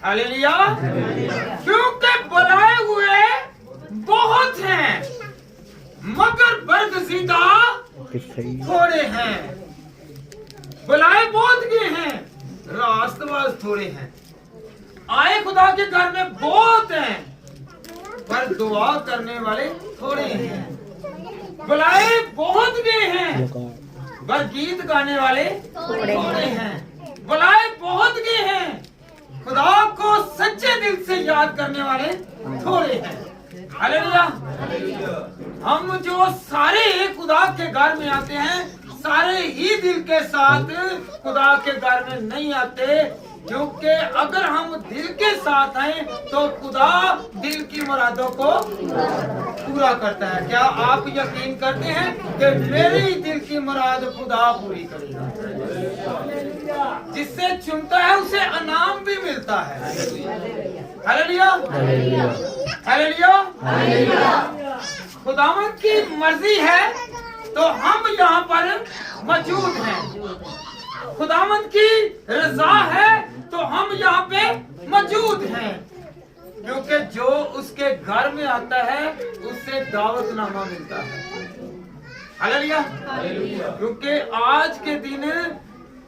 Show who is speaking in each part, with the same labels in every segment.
Speaker 1: Hallelujah. क्योंकि बुलाए हुए बहुत हैं मगर बरगज़ीदा थोड़े हैं। बुलाए बहुत गए हैं, रास्तबाज थोड़े हैं। आए खुदा के घर में बहुत हैं पर दुआ करने वाले थोड़े हैं। बुलाए बहुत गए हैं पर गीत गाने वाले थोड़े हैं। बुलाए बहुत गए हैं, खुदा को सच्चे दिल से याद करने वाले थोड़े हैं। हालेलुया। हम जो सारे खुदा के घर में आते हैं, सारे ही दिल के साथ खुदा के घर में नहीं आते, क्योंकि अगर हम दिल के साथ आए तो खुदा दिल की मुरादों को पूरा करता है। क्या आप यकीन करते हैं कि मेरी दिल की मुराद खुदा पूरी करेगा? जिससे चुनता है उसे इनाम भी मिलता है। Hallelujah, hallelujah. खुदावंद की मर्जी है तो हम यहाँ पर मौजूद हैं। खुदावंद की रजा है तो हम यहाँ पे मौजूद हैं, क्योंकि जो उसके घर में आता है उससे दावतनामा मिलता है। हालेलुया। क्योंकि आज के दिन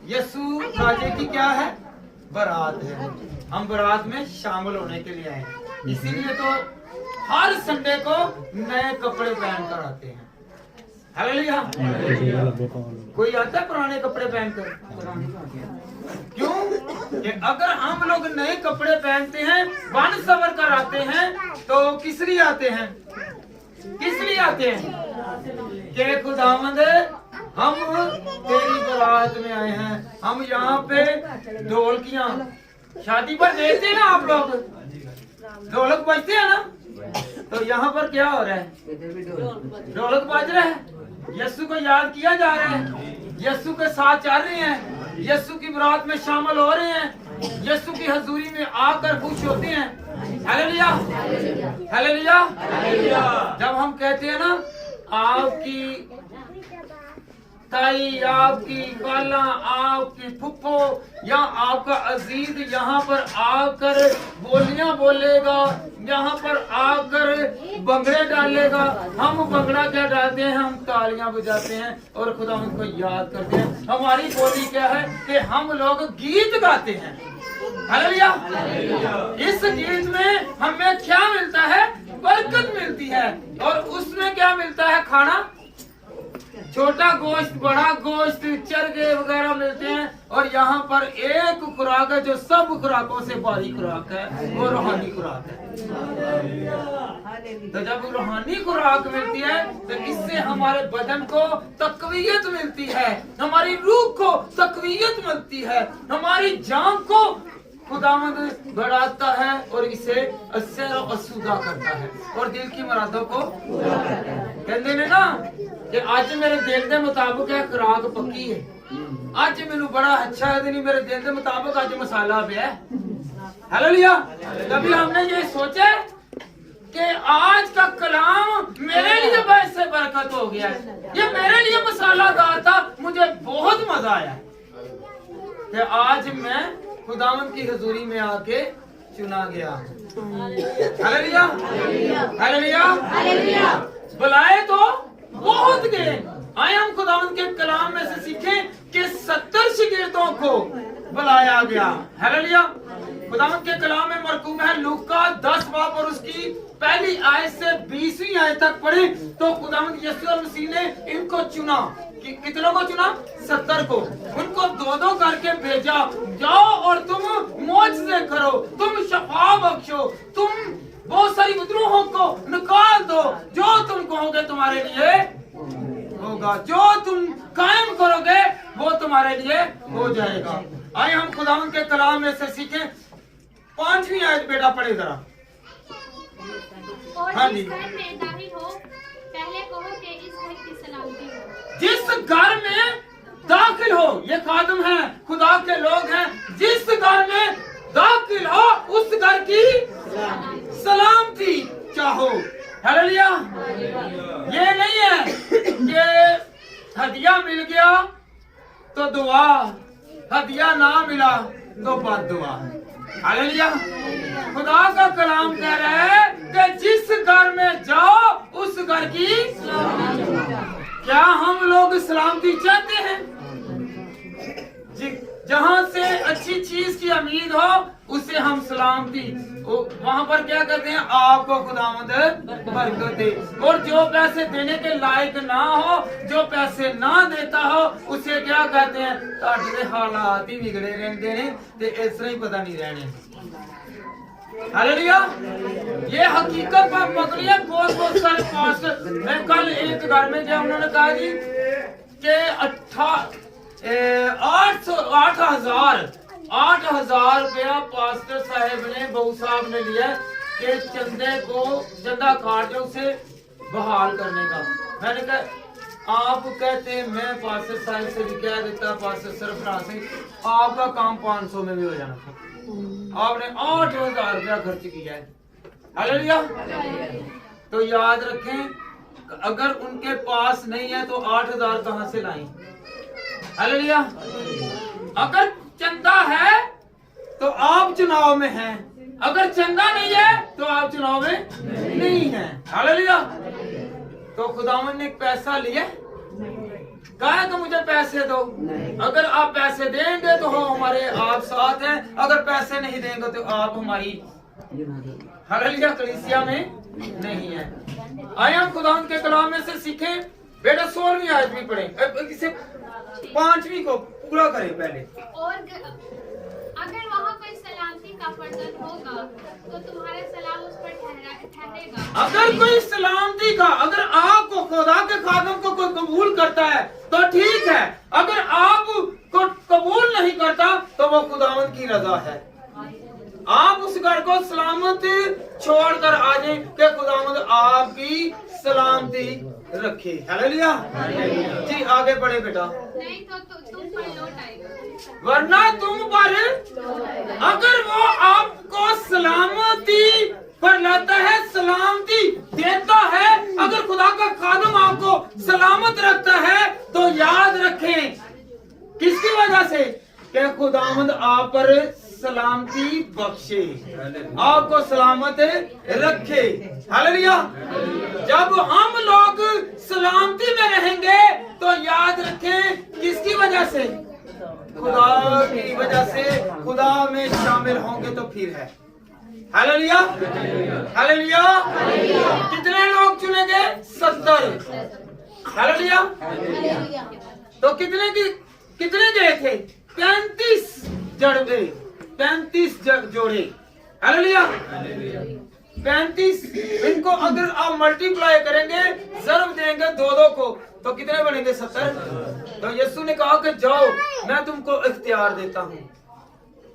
Speaker 1: यीशु राजे की क्या है? बारात है। हम बारात में शामिल होने के लिए आए हैं। इसीलिए तो हर संडे को नए कपड़े पहनकर आते हैं। हालेलुया। कोई आता है पुराने कपड़े पहनकर? क्यों? कि अगर हम लोग नए कपड़े पहनते हैं, बन सवर कर आते हैं, तो किस लिए आते हैं? किस लिए आते हैं? कि खुदावंद हम तेरी बारात में आए हैं। हम यहाँ पे ढोलकियां शादी पर देते हैं ना, आप लोग ढोलक बजते हैं ना, तो यहाँ पर क्या हो रहा है? ढोलक बज रहा है, यीशु को याद किया जा रहा है, यीशु के साथ चल रहे हैं, यीशु की बारात में शामिल हो रहे हैं, यीशु की हजूरी में आकर खुश होते हैं। Hallelujah, hallelujah. जब हम कहते हैं ना आपकी ताई, आपकी खाला, आपकी फुप्पो या आपका अजीज यहाँ पर आकर बोलियां बोलेगा, यहाँ पर आकर भंगड़े डालेगा, हम भंगड़ा क्या डालते हैं? हम तालियां बजाते हैं और खुदा उनको याद करते हैं। हमारी बोली क्या है कि हम लोग गीत गाते हैं। हालेलुया। इस गीत में हमें क्या मिलता है? बरकत मिलती है। और उसमें क्या मिलता है? खाना, छोटा गोश्त, बड़ा गोश्त, चरगे वगैरह मिलते हैं। और यहाँ पर एक खुराक है जो सब खुराकों से बड़ी खुराक है, वो रूहानी खुराक है। तो जब रूहानी खुराक मिलती है तो इससे हमारे बदन को तकवीयत मिलती है, हमारी रूह को तकवीयत मिलती है, हमारी जान को खुदावंद बढ़ाता है और इसे असर और असुदा करता है और दिल की मुरादों को कहते हैं ना कि आज मेरे दिल के मुताबिक है खुराक पक्की है, आज मैनू बड़ा अच्छा है, नहीं मेरे दिल के मुताबिक आज मसाला पे है। हालेलुया। कभी हमने ये सोचा कि आज का कलाम मेरे लिए वैसे बरकत हो गया है, ये मेरे लिए मसालादार था, मुझे बहुत मजा आया कि आज मैं खुदावंद की हजूरी में आके चुना गया। Hallelujah, hallelujah. बुलाए तो बहुत गए। आए हम खुदावंद के कलाम में से सीखें कि 70 शिगिर्दों को बुलाया गया। हालेलुया। खुदावंद के कलाम में मरकूम है लूका 10 बाब और उसकी पहली आयत से 20वीं आयत तक पढ़े तो खुदावंद यीशु मसीह ने इनको चुना। कितनों को चुना? 70 को। उनको 2-2 करके भेजा, जाओ और तुम मौजज़े करो, तुम शफा बख्शो, तुम बहुत सारी विद्रोहों को निकाल दो, जो तुम कहोगे तुम्हारे लिए होगा, जो तुम कायम करोगे वो तुम्हारे लिए हो जाएगा। आइए हम खुदावंद के कलाम में से सीखें। 5वीं आयत बेटा पढ़े जरा। हाँ जी।
Speaker 2: पहले कहो कि इस घर की सलामती हो।
Speaker 1: जिस घर में दाखिल हो, ये खादम है, खुदा के लोग हैं, जिस घर में दाखिल हो उस घर की सलामती चाहो। हालेलुया। ये नहीं है कि हदिया मिल गया तो दुआ, हदिया ना मिला तो बद दुआ। हालेलुया। खुदा का कलाम कह रहा है कि जिस घर में जाओ उस घर की क्या हम लोग सलामती चाहते हैं? जहां से अच्छी चीज की उम्मीद हो उसे हम सलामती, वहां पर क्या करते हैं? आपको खुदावंद बरकत दे। और जो पैसे देने के लायक ना हो, जो पैसे ना देता हो, उसे क्या कहते हैं? ਤੁਹਾਡੇ हालात ही बिगड़े रहते हैं ते इस तरह ही पता नहीं रहने। हालेलुया। ये हकीकत पर पकड़िए। बहुत सारे पास्टर, मैं कल एक घर में गया, उन्होंने कहा जी कि 8,000 रुपया पास्टर साहब ने, बहू साहब ने लिया कि चंदा काट के उसे बहाल करने का। मैंने कहा आप कहते हैं, मैं पास्टर साहब से भी कह देता, पास्टर सरफराज से, आपका काम 500 में भी हो जाना था। आपने 8,000 रुपया खर्च किया है। हालेलुया। तो याद रखें, अगर उनके पास नहीं है तो 8,000 कहां से लाएं? हालेलुया। अगर चंदा है तो आप चुनाव में हैं, अगर चंदा नहीं है तो आप चुनाव में नहीं हैं। हालेलुया। तो खुदावन ने पैसा लिया, कहा तो मुझे पैसे दो। अगर आप पैसे देंगे तो हो हमारे आप साथ हैं, अगर पैसे नहीं देंगे तो आप हमारी हालेलुया कलीसिया में नहीं है। आए हम खुदावन के कलाम में से सीखें। बेटा 16वीं आयत भी पढ़े, इसे 5वीं को पूरा करें पहले।
Speaker 2: और अगर वहाँ कोई सलामती का बर्तन होगा तो तुम्हारा सलाम उस पर ठहरेगा।
Speaker 1: अगर कोई सलामती का, अगर आपको खुदा के खादम को कोई कबूल करता है तो ठीक है, अगर आप को कबूल नहीं करता तो वो खुदावंद की रजा है। आप उस घर को सलामत छोड़कर आ जाए कि खुदावंद आपकी सलामती रखे। हालेलुया। जी आगे बढ़े बेटा।
Speaker 2: नहीं तो तुम पर लौट आएगा,
Speaker 1: वरना तुम पर, अगर वो आपको सलामती पर लाता है, सलामती देता है, अगर खुदा का खादम आपको सलामत रखता है तो याद रखें किसकी वजह से? कि खुदावंद आप पर सलामती बख्शे, आपको सलामत रखे। हालेलुया। जब हम लोग सलामती में रहेंगे तो याद रखें किसकी वजह से? खुदा की वजह से। खुदा में शामिल होंगे तो फिर है। हालेलुया। हालेलुया। कितने लोग चुनेंगे? 70। हालेलुया। तो कितने गए थे? 35 जोड़े। हालेलुया। 35। इनको अगर आप मल्टीप्लाई करेंगे, ज़र्ब देंगे 2-2 को, तो कितने बनेंगे? 70। तो यीशु ने कहा कि जाओ, मैं तुमको इख्तियार देता हूँ।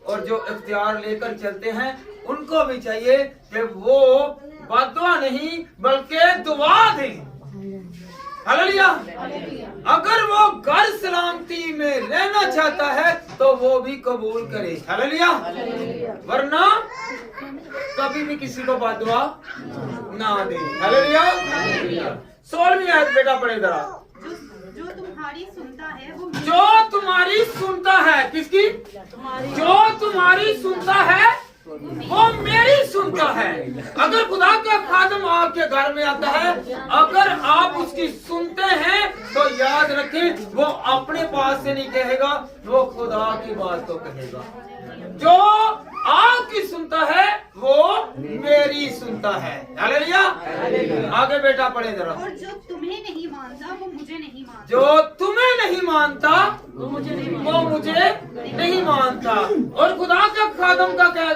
Speaker 1: और जो इख्तियार लेकर चलते हैं उनको भी चाहिए कि वो बददुआ नहीं बल्कि दुआ दें। हालेलुया। अगर वो घर सलामती में रहना चाहता है तो वो भी कबूल करे। हालेलुया। वरना कभी भी किसी को बददुआ ना दे। हालेलुया। 16वीं आयत बेटा पढ़े जरा।
Speaker 3: जो तुम्हारी सुनता है वो,
Speaker 1: जो तुम्हारी सुनता है, किसकी? जो तुम्हारी सुनता है वो मेरी सुनता है। अगर खुदा का खादम आपके घर में आता है, अगर आप उसकी सुनते हैं तो याद रखें वो अपने पास से नहीं कहेगा, वो खुदा की बात तो कहेगा। जो आपकी सुनता है वो मेरी सुनता है। हालेलुया। आगे बेटा पढ़े जरा।
Speaker 3: और जो तुम्हें नहीं मानता वो मुझे नहीं मानता।
Speaker 1: जो तुम्हें नहीं मानता वो मुझे नहीं मानता। और खुदा का खादम का क्या?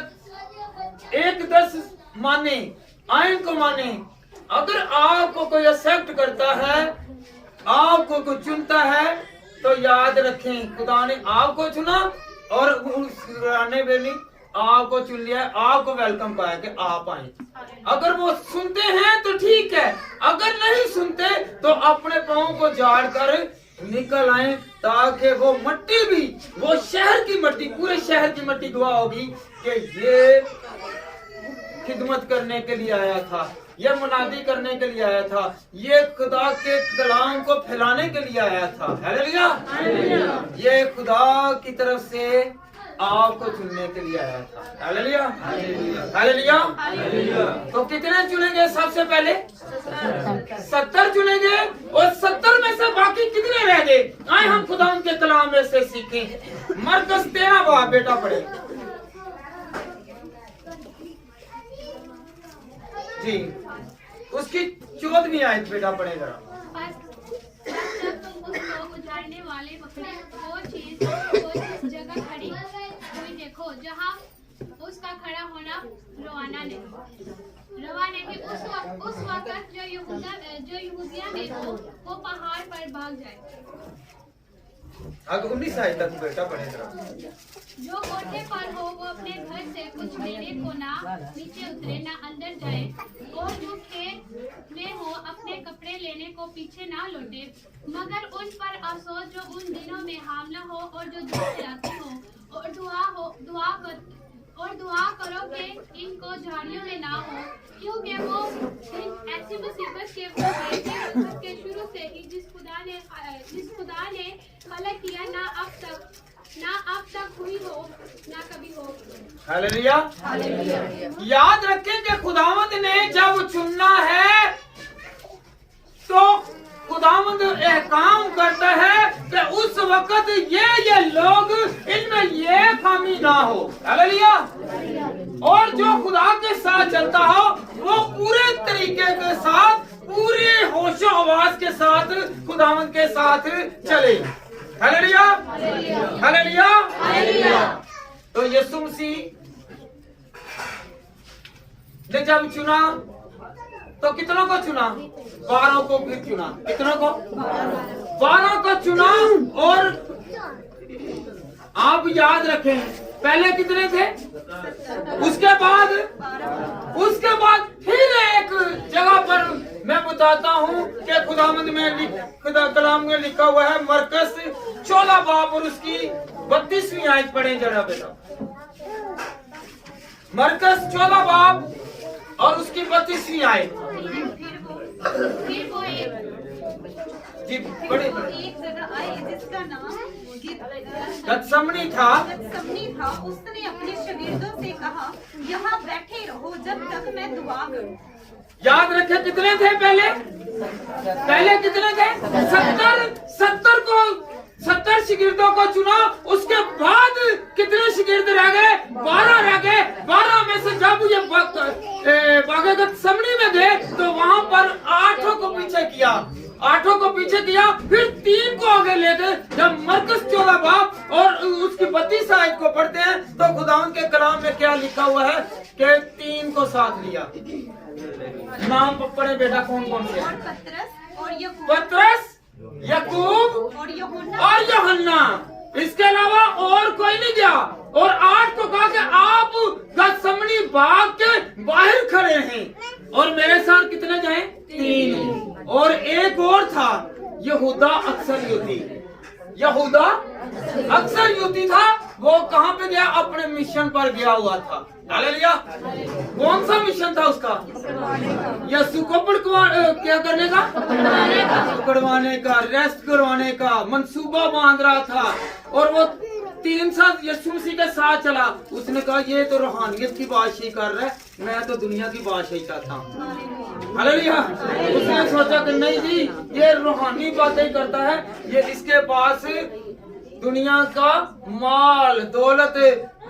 Speaker 1: 1:10 माने, आयन को माने। अगर आपको कोई एक्सेप्ट करता है, आपको कोई चुनता है, तो याद रखें खुदा ने आपको चुना और उस वेली आपको चुन लिया, आपको वेलकम पाया कि आप आए। अगर वो सुनते हैं तो ठीक है, अगर नहीं सुनते तो अपने पाँव को झाड़ कर निकल आए, ताकि वो मट्टी भी, वो शहर की मट्टी, पूरे शहर की मट्टी गवाह होगी कि ये खिदमत करने के लिए आया था, ये मुनादी करने के लिए आया था, ये खुदा के कलाम को फैलाने के लिए आया था। हालेलुया। ये खुदा की तरफ से आपको चुनने के लिए आया था। Hallelujah, hallelujah. तो कितने चुनेंगे सबसे पहले? 70 चुनेंगे, और 70 में से बाकी कितने रह गए? आए हम खुदा उनके कलाम में से सीखें। मरकस 13 बाप बेटा पढ़े जी, उसकी 14वीं आयत बेटा पढ़े जरा।
Speaker 2: जब तुम उसको उजाड़ने वाले पकड़े, वो चीज जगह खड़ी हुई देखो जहाँ उसका खड़ा होना रवा नहीं। उस वक्त जो यहूदिया में हो वो पहाड़ पर भाग जाए।
Speaker 1: आगे 19 आयत तक बेटा पढ़े जरा।
Speaker 2: जो कोठे पर हो वो अपने घर से कुछ लेने को ना नीचे उतरे ना अंदर जाए, और जो खेत में हो अपने कपड़े लेने को पीछे ना लौटे। मगर उन पर अफसोस जो उन दिनों में हामला हो और जो दूध पिलाती हो, और दुआ करो कि इनको झाड़ियों में ना हो, क्योंकि वो दिन ऐसी मुसीबत के शुरू से ही जिस खुदा ने खलक किया ना अब तक हुई हो ना कभी हो।
Speaker 1: हालेलुया। याद रखें कि खुदावंद ने जब चुनना है तो खुदावंद एहकाम करता है कि उस वक्त ये लोग इनमें ये खामी ना हो। हालेलुया। और जो खुदा के साथ चलता हो वो पूरे तरीके के साथ, पूरे होशो हवास के साथ खुदावंद के साथ चले। Hallelujah, hallelujah. तो यीशु मसीह ने जब चुना तो कितनों को चुना? 12 को फिर चुना। कितनों को? 12 को चुना। और आप याद रखें पहले कितने थे? उसके बाद फिर एक जगह पर मैं बताता हूँ कि खुदावंद में खुदा कलाम में लिखा हुआ है, मरकस 14 बाब और उसकी 32वीं आयत पढ़े जरा बेटा। मरकस 14 बाब और उसकी 32वीं आयत जी बड़े
Speaker 3: एक जगह आए जिसका नाम
Speaker 1: गतसमनी था।
Speaker 3: उसने अपने शागिर्दों से कहा, यहाँ बैठे रहो जब तक मैं दुआ करूं।
Speaker 1: याद रखे कितने थे पहले कितने थे? 70 शागिर्दों को चुना। उसके बाद कितने शागिर्द रह गए? 12 रह गए। 12 में से जब ये बागे गतसमनी में गए तो वहां पर 8 को पीछे किया, 8 को पीछे किया, फिर 3 को आगे ले गए। जब मरकस 14 बाब और उसकी 32 आयत को पढ़ते हैं तो खुदावंद के कलाम में क्या लिखा हुआ है कि 3 को साथ लिया। नाम पढ़े बेटा कौन से? पतरस, याकूब और यूहन्ना। इसके अलावा और कोई नहीं गया। और 8 को कहा कि आप गतसमनी बाग के बाहर खड़े हैं और मेरे साथ कितने जाए? 3। और एक और था यहूदा अक्सर युती था। वो कहाँ पे गया? अपने मिशन पर गया हुआ था। हालेलुया। कौन सा मिशन था उसका? यीशु को क्या करने का? पकड़वाने का, रेस्ट करवाने का मंसूबा बांध रहा था। और वो 3 साल यीशु मसीह के साथ चला। उसने कहा ये तो रूहानियत की बादशाही कर रहा है, मैं तो दुनिया की बादशाही चाहता हूँ। हालेलुया। उसने सोचा कि नहीं जी, ये रूहानी बातें करता है, ये इसके पास दुनिया का माल दौलत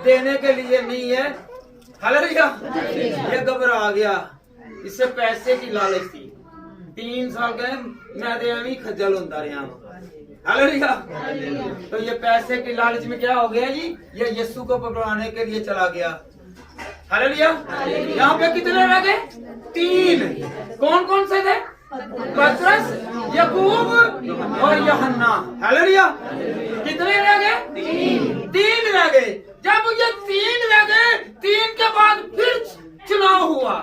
Speaker 1: देने के लिए नहीं है। हालेलुया। ये घबरा गया, इससे पैसे की लालच थी। 3 साल गए मैं देवी खज्जल होता रहा। हालेलुया। तो ये पैसे की लालच में क्या हो गया जी? ये यीशु को पकड़वाने के लिए चला गया। हालेलुया। यहाँ पे कितने रह गए? 3। कौन कौन से थे? पतरस, याकूब और यूहन्ना। हालेलुया। कितने रह गए? 3 रह गए। जब ये 3 रह गए, 3 के बाद फिर चुनाव हुआ।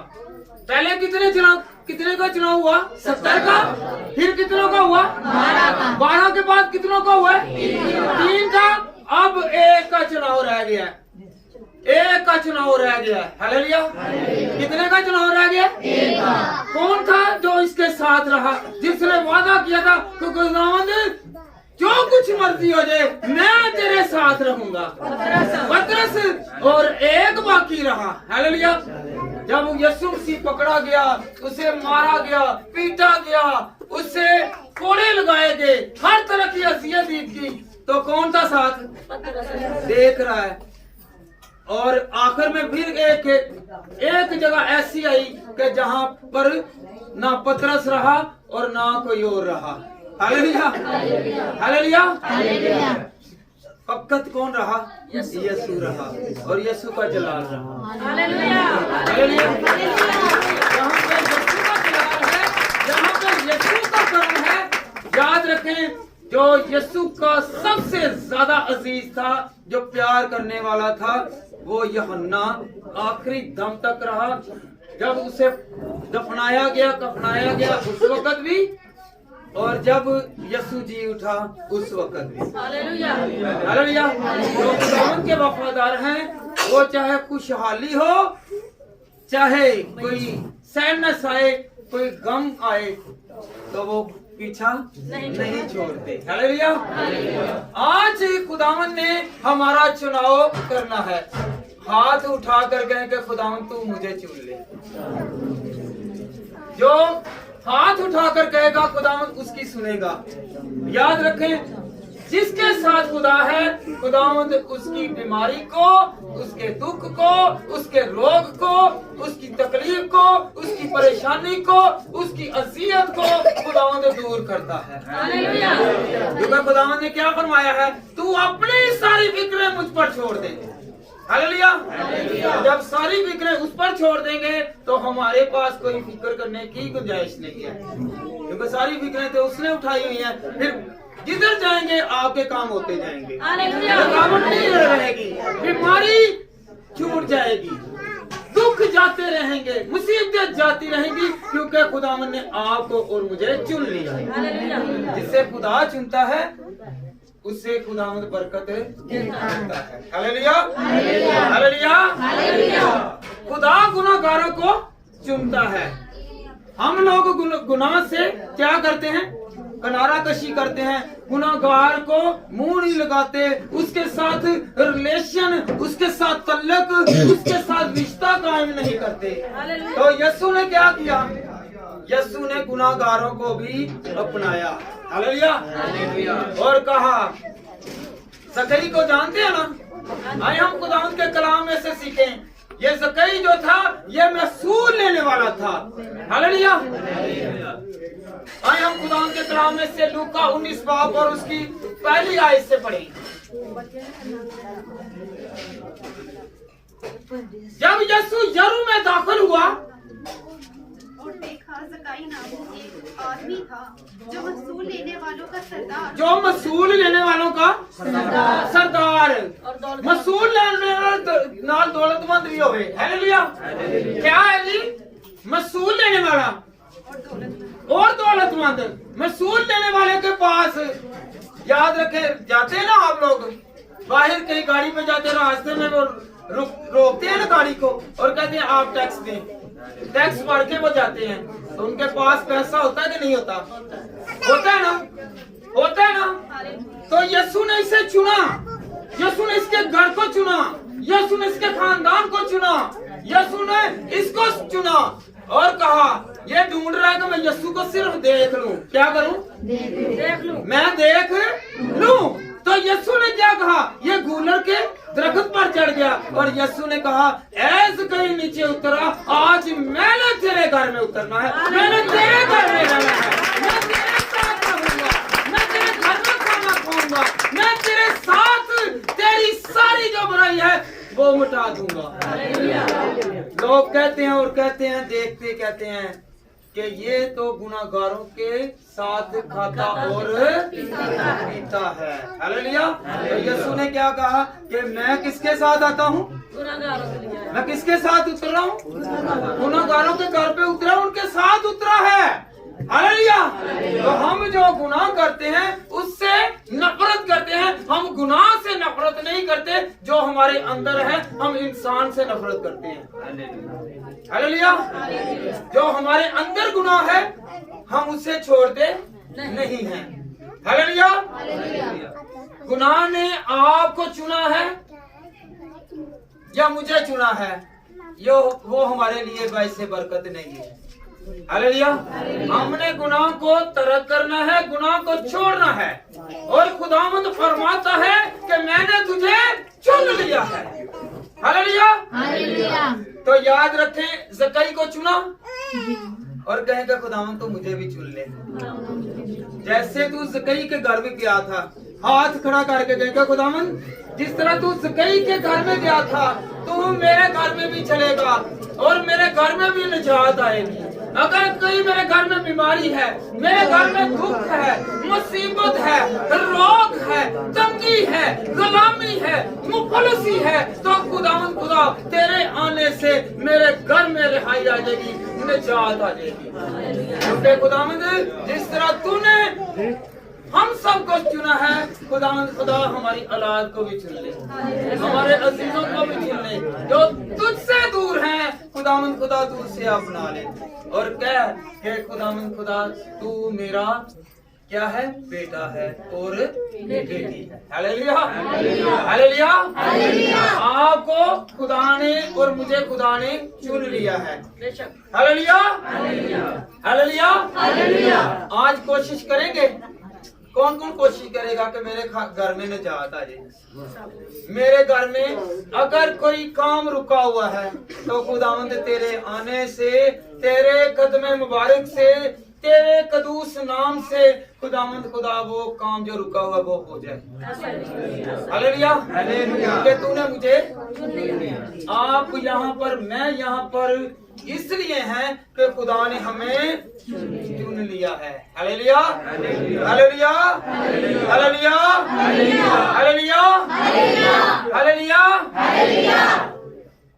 Speaker 1: पहले कितने का चुनाव हुआ? 70 का। फिर कितनों का हुआ? 12 के बाद कितनों का हुआ? 3 का। अब 1 का चुनाव रह गया। 1 का चुनाव रह गया। हालेलुया। कितने का चुनाव रह गया? 1 का। कौन था जो इसके साथ रहा, जिसने वादा किया था कि खुदावंद जो कुछ मर्जी हो जाए मैं तेरे साथ रहूंगा। पतरस और एक बाकी रहा। हालेलुया। जब यीशु मसीह पकड़ा गया, उसे मारा गया, पीटा गया, उसे कोड़े लगाए गए, हर तरह की अजियत दी की, तो कौन था साथ? देख रहा है। और आखिर में फिर एक जगह ऐसी आई कि जहां पर ना पतरस रहा और ना कोई और रहा। Hallelujah, hallelujah. फकत कौन रहा? यीशु रहा और यीशु का जलाल रहा। Hallelujah, hallelujah. जहाँ पे यीशु का जलाल है, जहाँ पे यीशु का कर्म है, याद रखें, जो यीशु का सबसे ज्यादा अजीज था, जो प्यार करने वाला था, वो यूहन्ना आखिरी दम तक रहा। जब उसे दफनाया गया, कफनाया गया, उस वक्त भी, और जब यीशु जी उठा उस वक्त भी। Hallelujah, hallelujah. जो खुदावंद के वफादार हैं, वो चाहे खुशहाली हो, चाहे कोई सैडनेस आए, कोई गम आए, तो वो पीछा नहीं छोड़ते। हालेलुया। आज खुदावंद ने हमारा चुनाव करना है। हाथ उठा कर गए कि खुदावंद तू मुझे चुन ले। जो हाथ उठाकर कहेगा खुदावंद उसकी सुनेगा। याद रखें, जिसके साथ खुदा है, खुदावंद उसकी बीमारी को, उसके दुख को, उसके रोग को, उसकी तकलीफ को, उसकी परेशानी को, उसकी अजियत को खुदावंद दूर करता है। क्योंकि खुदावंद ने क्या फरमाया है? तू अपनी सारी फिक्रें मुझ पर छोड़ दे। हालेलुया। जब सारी फिक्रें उस पर छोड़ देंगे तो हमारे पास कोई फिक्र करने की गुंजाइश नहीं है, क्योंकि सारी फिक्रें तो उसने उठाई हुई हैं। फिर जिधर जाएंगे आपके काम होते जाएंगे, रुकावट नहीं रहेगी, बीमारी छूट जाएगी, दुख जाते रहेंगे, मुसीबतें जाती रहेंगी, क्योंकि खुदावंद ने आपको और मुझे चुन लिया है। जिससे खुदा चुनता है उससे खुदावंद बरकत देता है। Hallelujah, hallelujah. खुदा गुनाहगारों को चुनता है। हम लोग गुनाह से क्या करते हैं? किनारा कशी करते हैं। गुनाहगार को मुंह नहीं लगाते, उसके साथ रिलेशन, उसके साथ तल्लक, उसके साथ रिश्ता कायम नहीं करते। तो यीशु ने क्या किया? यीशु ने गुनाहगारों को भी अपनाया। हालेलुया। और कहा, ज़कई को जानते हैं ना? आइए हम खुदावंद के कलाम में से सीखें। ये ज़कई जो था, ये महसूल लेने वाला था। हालेलुया। आइए हम खुदावंद के कलाम में से लूका 19 बाब और उसकी पहली आयत से पढ़ें। जब यीशु यरू में दाखिल हुआ,
Speaker 3: और देखा ज़कई नाम एक आदमी था जो महसूल लेने वालों का सरदार,
Speaker 1: जो महसूल लेने वालों का सरदार, महसूल लेने नाल दौलतमंद भी होवे। हालेलुया। क्या है जी? महसूल लेने वाला और दौलतमंद। महसूल लेने वाले के पास, याद रखे, जाते हैं ना आप लोग बाहर कहीं गाड़ी में जाते, रास्ते में वो रोकते हैं ना गाड़ी को और कहते हैं आप टैक्स दें। टैक्स भर के वो जाते हैं, तो उनके पास पैसा होता है कि नहीं होता? होता है ना, होता है ना। तो यीशु ने इसे चुना, यीशु ने इसके घर को चुना, यीशु ने इसके खानदान को चुना, यीशु ने इसको चुना और कहा, ये ढूंढ रहा है कि मैं यीशु को सिर्फ देख लूं। क्या करूं? देख लूं। मैं देख लूं। तो यीशु ने क्या कहा? ये गूलर के दरख्त पर चढ़ गया और यीशु ने कहा, ऐसे कहीं नीचे उतरा, आज मैंने तेरे घर में उतरना है, मैंने तेरे घर में रहना है, मैं तेरे साथ रहूंगा, मैं तेरे घर में खाना खाऊंगा, मैं तेरे साथ तेरी सारी जो बुराई है वो मिटा दूंगा। लोग कहते हैं और कहते हैं, देखते कहते हैं कि ये तो गुनाहगारों के साथ खाता और पीता है। हालेलुया। तो यीशु ने क्या कहा कि मैं किसके साथ आता हूँ? मैं किसके साथ उतर रहा हूँ? गुनाहगारों के घर पे उतरा, उनके साथ उतरा है। हालेलुया। तो हम जो गुनाह करते हैं उससे नफरत करते हैं। हम गुनाह से नफरत नहीं करते, जो हमारे अंदर है, हम इंसान से नफरत करते हैं। हालेलुया। जो हमारे अंदर गुनाह है हम उसे छोड़ते नहीं हैं। हालेलुया। गुनाह ने आपको चुना है या मुझे चुना है, यो वो हमारे लिए बाइस बरकत नहीं है। हालेलुया। हमने गुनाह को तर्क करना है, गुनाह को छोड़ना है, और खुदावंद फरमाता है कि मैंने तुझे चुन लिया है। हालेलुया। तो याद रखें, ज़कई को चुना और कहेगा खुदावंद तो मुझे भी चुन ले। जैसे तू ज़कई के घर में गया था, हाथ खड़ा करके कहेगा खुदावंद जिस तरह तू ज़कई के घर में गया था, तू मेरे घर में भी चलेगा और मेरे घर में भी निजात आएगी। अगर कोई मेरे घर में बीमारी है, मेरे घर में दुख है, मुसीबत है, रोग है, तंगी है, गुलामी है, मुफलसी है, तो खुदावंद खुदा तेरे आने से मेरे घर में रिहाई आ जाएगी, निजात आ जाएगी। क्योंकि खुदावंद जिस तरह तूने हम सबको चुना है, खुदावंद खुदा हमारी औलाद को भी चुन ले, हमारे अजीजों को भी चुन ले, जो तुझसे दूर हैं खुदावंद खुदा तू उसे अपना ले और कह कि खुदावंद खुदा तू मेरा क्या है, बेटा है और बेटी है। हालेलुया। हालेलुया। आपको खुदा ने और मुझे खुदा ने चुन लिया है। हालेलुया। हालेलुया। आज कोशिश करेंगे, कौन कौन कोशिश करेगा कि मेरे घर में निजात आ जाए। मेरे घर में अगर कोई काम रुका हुआ है तो खुदावंद तेरे आने से, तेरे कदमे मुबारक से, तेरे कदूस नाम से खुदावंद खुदा वो काम जो रुका हुआ वो हो जाए। हालेलुया। कि तूने मुझे, आप यहाँ पर, मैं यहाँ पर इसलिए हैं कि खुदा ने हमें चुन लिया है। Hallelujah. Hallelujah. Hallelujah. Hallelujah. Hallelujah.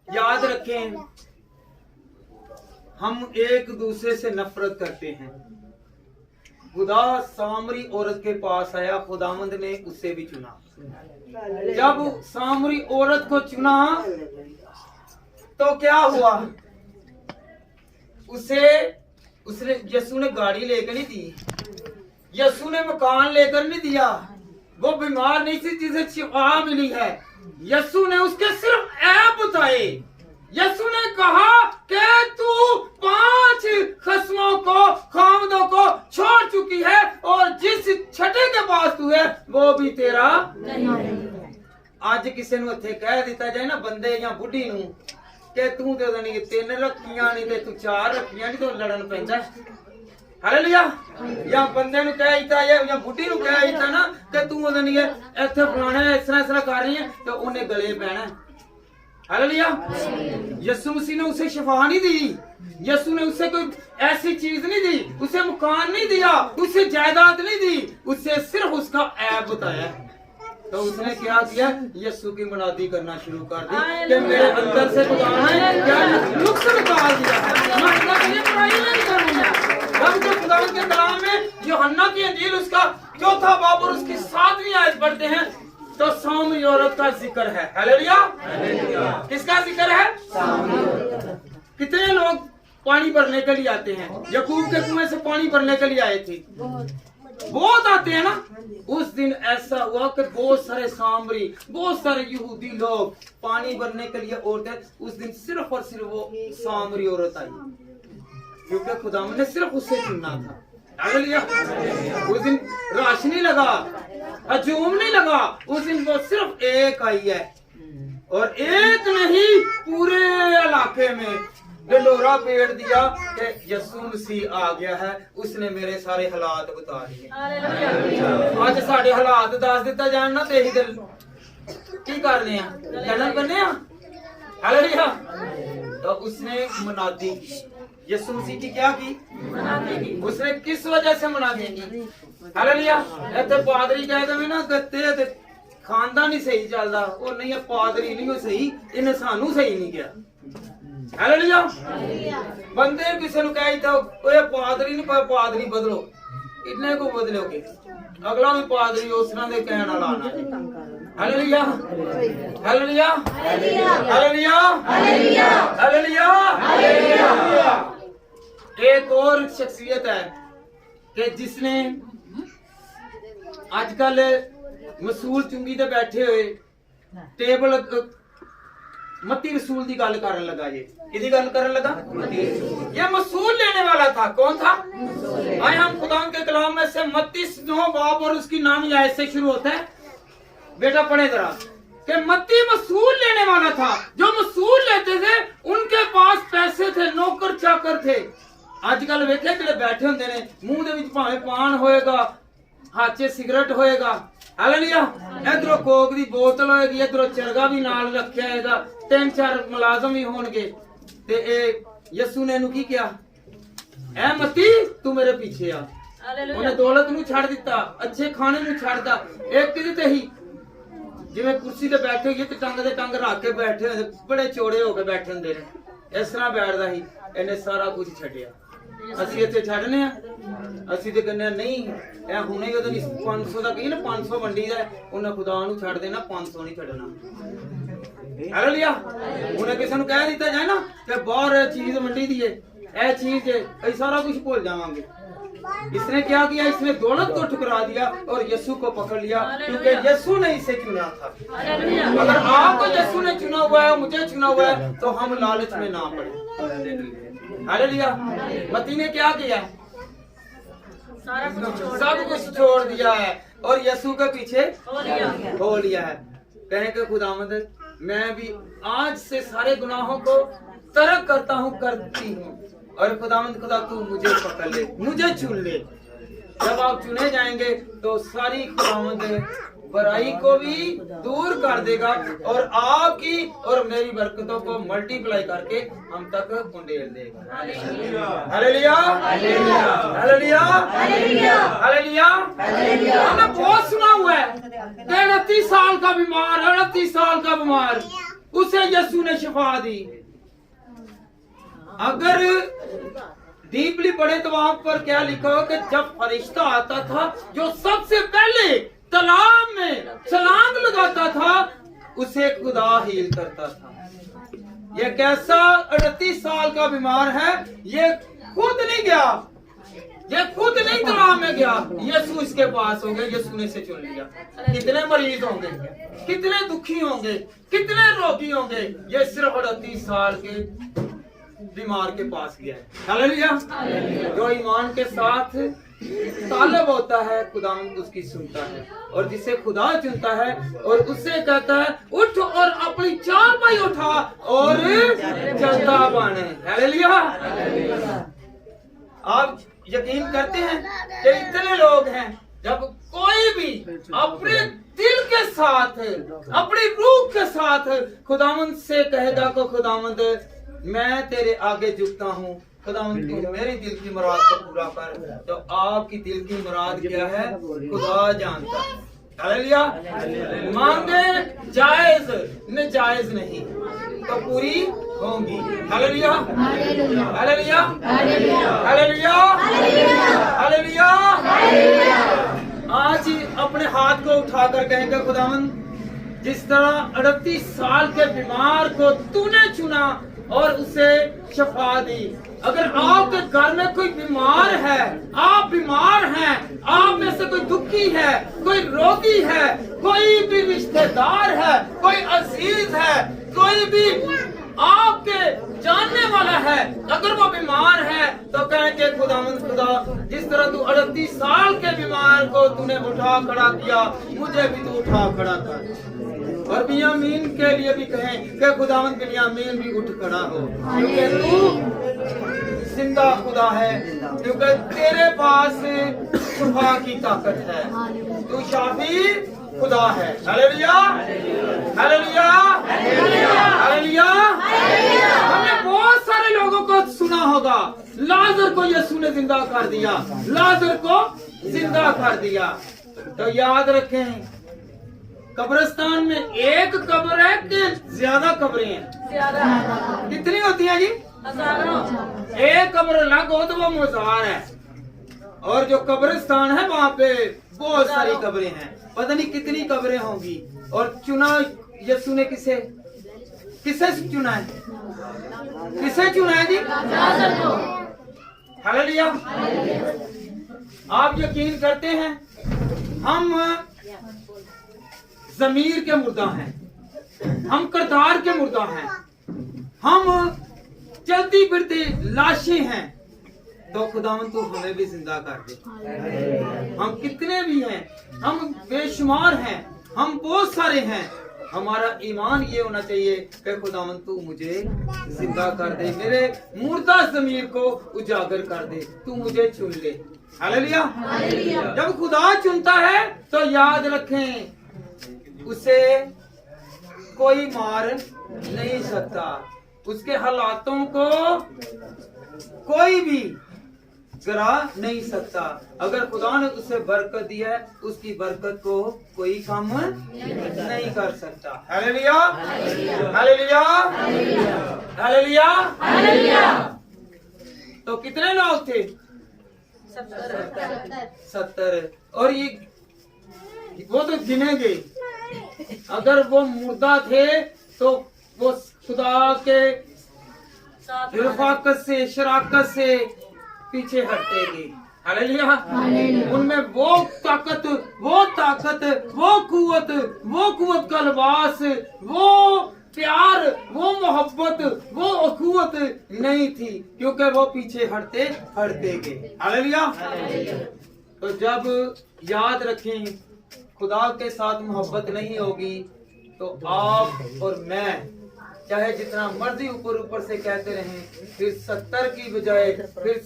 Speaker 1: याद रखें, हम एक दूसरे से नफरत करते हैं। खुदा सामरी औरत के पास आया, खुदावंद ने उससे भी चुना। जब सामरी औरत को चुना तो क्या हुआ, उसने यीशु ने गाड़ी लेकर नहीं दी, यीशु ने मकान लेकर नहीं दिया, वो बीमार नहीं थी जिसे शिफा मिली है, यीशु ने उसके सिर्फ ऐब बताए। यीशु ने कहा कि तू 5 खस्मों को, खामदों को छोड़ चुकी है और जिस छठे के पास तू है वो भी तेरा नहीं। आज किसी ਨੂੰ ਇੱਥੇ ਕਹਿ ਦਿੱਤਾ ਜਾਏ ਨਾ, ਬੰਦੇ ਜਾਂ ਬੁੱਢੀ ਨੂੰ ਕਿ ਤੂੰ ਤੇ ਉਹਦਾ ਨਹੀਂ 3 ਰੱਖੀਆਂ ਨਹੀਂ ਤੇ ਤੂੰ 4 ਰੱਖੀਆਂ ਨਹੀਂ, तो ਲੜਨ ਪੈਂਦਾ। हालेलुया। या बंदे ਨੂੰ ਕਹਿ ਦਿੱਤਾ ਜਾਂ ਬੁੱਢੀ ਨੂੰ ਕਹਿ ਦਿੱਤਾ ਨਾ ਕਿ ਤੂੰ ਉਹਦਾ ਨਹੀਂ ਇੱਥੇ ਫਲਾਣਾ ਇਸ ਤਰ੍ਹਾਂ ਕਰ ਰਹੀ ਹੈ, तो ਉਹਨੇ ਗਲੇ ਪੈਣਾ। हालेलुया। यीशु मसीह ने उसे शिफा नहीं दी, यीशु ने उसे कोई ऐसी चीज नहीं दी, उसे मकान नहीं दिया, उसे जायदाद नहीं दी, उसे सिर्फ उसका ऐब बताया। तो उसने क्या किया, यीशु की मुनादी करना शुरू कर दी कि मेरे अंदर से खुदा ने क्या नुक्स निकाल दिया है, मैं अल्लाह के लिए बुराई नहीं करूंगा। हम जो खुदा के कलाम में यूहन्ना की इंजील उसका 4वां बाब और उसकी 7वीं आयत पढ़ते हैं तो सामरी औरत का जिक्र है। हालेलुया। किसका जिक्र है? कितने लोग पानी भरने के लिए आते हैं, यकूब के कुएं से पानी भरने के लिए आए थे, बहुत आते हैं ना। उस दिन ऐसा हुआ कि बहुत सारे सामरी, बहुत सारे यहूदी लोग पानी भरने के लिए औरतें, उस दिन सिर्फ और सिर्फ वो सामरी औरत आई, क्योंकि खुदा ने सिर्फ उससे चुनना था। हालेलुया। उस दिन राश नहीं लगा, हजूम नहीं लगा, उस दिन वो सिर्फ एक आई है, और एक नहीं पूरे इलाके में डंडोरा पेड़ दिया कि यीशु मसीह आ गया है, उसने मेरे सारे हालात बता दिए। आज साढ़े हालात दस दिता जान ना, ते दिल की करने लड़न करने। हालेलुया। तो उसने मुनादी यीशु मसीह की क्या की, उसने किस वजह से मुनादी की। हालेलुया। इत्थे पादरी कह दे ना कि खानदान ही सही चलदा, और नहीं पादरी नहीं सही, इन्हें सानू सही नहीं किया। हालेलुया। बंदे किसी ने कह दिता ओए पादरी नहीं, पर पादरी बदलो, इतने को बदलोगे, अगला भी पादरी उस तरह दे कहण वाला आना। Hallelujah. Hallelujah. Hallelujah. Hallelujah. Hallelujah. एक और शख्सियत है कि जिसने आजकल मसूल चुंगी ते बैठे हुए टेबल मत्ती रसूल की गल करन लगा। ये किदी गल करन लगा? ये मसूल लेने वाला था। कौन था? आए हम खुदा के कलाम में से मत्ती 9 बाब और उसकी नामी आयत से शुरू होता है। बेटा पढ़े जरा कि मत्ती मसूल लेने वाला था। जो मसूल लेते थे उनके पास पैसे थे, नौकर चाकर थे। आजकल वेखे जेडे बैठे होंदे ने मुंह दे विच भावें पान होएगा, हाथ च सिगरेट होएगा, हालेलुया, इधरों कोक दी बोतल होएगी, इधरों चरगा भी नाल रखिया होएगा, 3-4 मुलाजम भी होणगे। ते ए यसू ने इहनू की किया? ऐ मत्ती तू मेरे पीछे आ। उन्हें दौलत नू छड़ दिता, अच्छे खाने नू छड़दा। एक किदे ते ही जिवें कुर्सी ते बैठे होइए ते टंग दे टंग रख के बैठे होंदे, बड़े चौड़े हो के बैठे होंदे ने, इस तरह बैठदा ही। इहने सारा कुछ छड्डिया। ਅਸੀਂ ਇੱਥੇ ਛੱਡਨੇ ਆ? ਅਸੀਂ ਤੇ ਕਹਿੰਦੇ ਨਹੀਂ ਇਹ ਹੁਣੇ ਜਦੋਂ 500 ਦਾ ਕਹੀ ਨਾ 500 ਵੰਡੀ ਦਾ, ਉਹਨੇ ਖੁਦਾ ਨੂੰ ਛੱਡ ਦੇਣਾ, 500 ਨਹੀਂ ਛੱਡਣਾ। ਹਾਲੇਲੂਇਆ। ਉਹਨੇ ਕਿਸੇ ਨੂੰ ਕਹਿ ਦਿੱਤਾ ਜਾਏ ਨਾ ਕਿ ਬਾਹਰ ਇਹ ਚੀਜ਼ ਵੰਡੀ ਦੀ ਏ, ਇਹ चीज है, ਅਸੀਂ सारा कुछ भूल जावांगे। इसने क्या किया? इसने दौलत को ठुकरा दिया और यीशु को पकड़ लिया, क्योंकि यीशु ने इसे चुना था। अगर आपको यीशु ने चुना हुआ है, मुझे चुना हुआ है, तो हम लालच में ना पड़े। हालेलुया। मत्ती ने क्या किया? सब कुछ छोड़ दिया है और यीशु के पीछे हो लिया है। कहें कि खुदावंद मैं भी आज से सारे गुनाहों को तर्क करता हूँ, करती हूँ, और खुदावंद खुदा तू मुझे पकड़ ले, मुझे चुन ले। जब आप चुने जाएंगे तो सारी खुदावंद बुराई को भी दूर कर देगा और आपकी और मेरी बरकतों को मल्टीप्लाई करके हम तक पुंडेल देगा। Hallelujah, hallelujah, hallelujah, hallelujah. हमने बहुत सुना हुआ है कि 29 साल का बीमार, 29 साल का बीमार, उसे यीशु ने शिफा दी। अगर डीपली पढ़े तो वहां पर क्या लिखा हो कि जब फरिश्ता आता था जो सबसे पहले तालाब में छलांग लगाता था, उसे खुदा हील करता था। ये कैसा 38 साल का बीमार है, ये खुद नहीं गया, ये खुद नहीं तालाब में गया, यीशु इसके पास होंगे, यीशु ने इसे चुन लिया। कितने मरीज होंगे, कितने दुखी होंगे, कितने रोगी होंगे, ये सिर्फ 38 साल के बीमार के पास गया है। हालेलुया। जो ईमान के साथ तालब होता है खुदा उसकी सुनता है, और जिसे खुदा चुनता है और उससे कहता है उठ और अपनी चारपाई उठा और चलता बन। हालेलुया। आप यकीन करते हैं कि इतने लोग हैं, जब कोई भी अपने दिल के साथ, अपनी रूह के साथ खुदावंद से कहेगा को खुदावंद मैं तेरे आगे झुकता हूँ, खुदावंद तू मेरी दिल की मुराद को पूरा कर, तो आपकी दिल की मुराद क्या है खुदा जानता है। हालेलुया। मांगे जायज न जायज नहीं तो पूरी होंगी। Hallelujah, hallelujah, hallelujah, hallelujah. आज अपने हाथ को उठाकर कहेंगे खुदावंद जिस तरह 38 साल के बीमार को तूने चुना और उसे शफा दी। अगर आपके घर में कोई बीमार है, आप बीमार हैं, आप में से कोई दुखी है, कोई रोगी है, कोई भी रिश्तेदार है, कोई अजीज है, कोई भी आपके जानने वाला है, अगर वो बीमार है तो कहेंगे खुदावंद खुदा जिस तरह तू 38 साल के बीमार को तूने उठा खड़ा किया, मुझे भी तू उठा खड़ा कर। और बिन्यामीन के लिए भी कहें कि खुदावंद बिन्यामीन भी उठ खड़ा हो, क्योंकि तू जिंदा खुदा है, क्योंकि तेरे पास शिफा की ताकत है, तू शाफी खुदा है। Hallelujah, hallelujah, hallelujah. हमने बहुत सारे लोगों को सुना होगा, लाजर को यीशु ने जिंदा कर दिया, लाजर को जिंदा कर दिया। तो याद रखें कब्रिस्तान में एक कब्र है कि ज्यादा कब्रें हैं? कितनी होती हैं जी? एक कब्र अलग हो तो वो मजार है, और जो कब्रिस्तान है वहाँ पे बहुत सारी कब्रें हैं, पता नहीं कितनी कब्रें होंगी। और चुना यीशु ने किसे किसे चुना है? किसे चुना है जी? हालेलुया। आप यकीन करते हैं हम जमीर के मुर्दा हैं, हम किरदार के मुर्दा हैं, हम चलती फिरती लाशें हैं। तो खुदावन तू हमें भी जिंदा कर दे। हम कितने भी हैं, हम बेशुमार हैं, हम बहुत सारे हैं। हमारा ईमान ये होना चाहिए कि खुदावन तू मुझे जिंदा कर दे, मेरे मुर्दा ज़मीर को उजागर कर दे, तू मुझे चुन ले। हालेलुया। जब खुदा चुनता है तो याद रखें उसे कोई मार नहीं सकता, उसके हालातों को कोई भी गिरा नहीं सकता। अगर खुदा ने उसे बरकत दी है, उसकी बरकत को कोई कम नहीं कर सकता। Hallelujah, hallelujah, hallelujah. तो कितने लोग थे? 70। और ये वो तो गिने गए। अगर वो मुर्दा थे तो वो खुदा के रफाकत से, शराकत से पीछे हटते गए। हालेलुया। उनमें वो ताकत, वो कुव्वत का लिबास, वो प्यार, वो मोहब्बत, वो अखुवत नहीं थी, क्योंकि वो पीछे हटते गए। हालेलुया। तो जब याद रखें खुदा के साथ मोहब्बत नहीं होगी तो आप और मैं चाहे जितना मर्जी ऊपर से कहते रहें, फिर 70 की बजाय फिर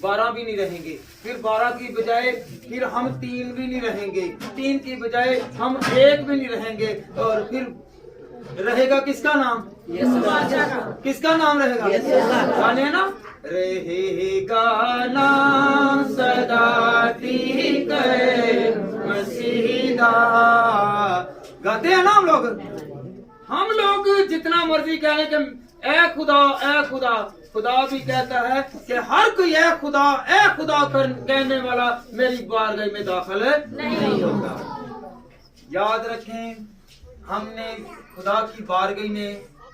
Speaker 1: 12 भी नहीं रहेंगे, फिर 12 की बजाय फिर हम 3 भी नहीं रहेंगे, 3 की बजाय हम 1 भी नहीं रहेंगे, और फिर रहेगा किसका नाम? किसका नाम रहेगा? गाने ना, रहेगा नाम सदा ठीक मसीहा। गाते हैं ना हम लोग जितना मर्जी कह लें कि ए खुदा, खुदा भी कहता है कि हर कोई ए खुदा कहने वाला मेरी बारगाह में दाखिल नहीं होगा। याद रखें, हमने खुदा की बारगाह में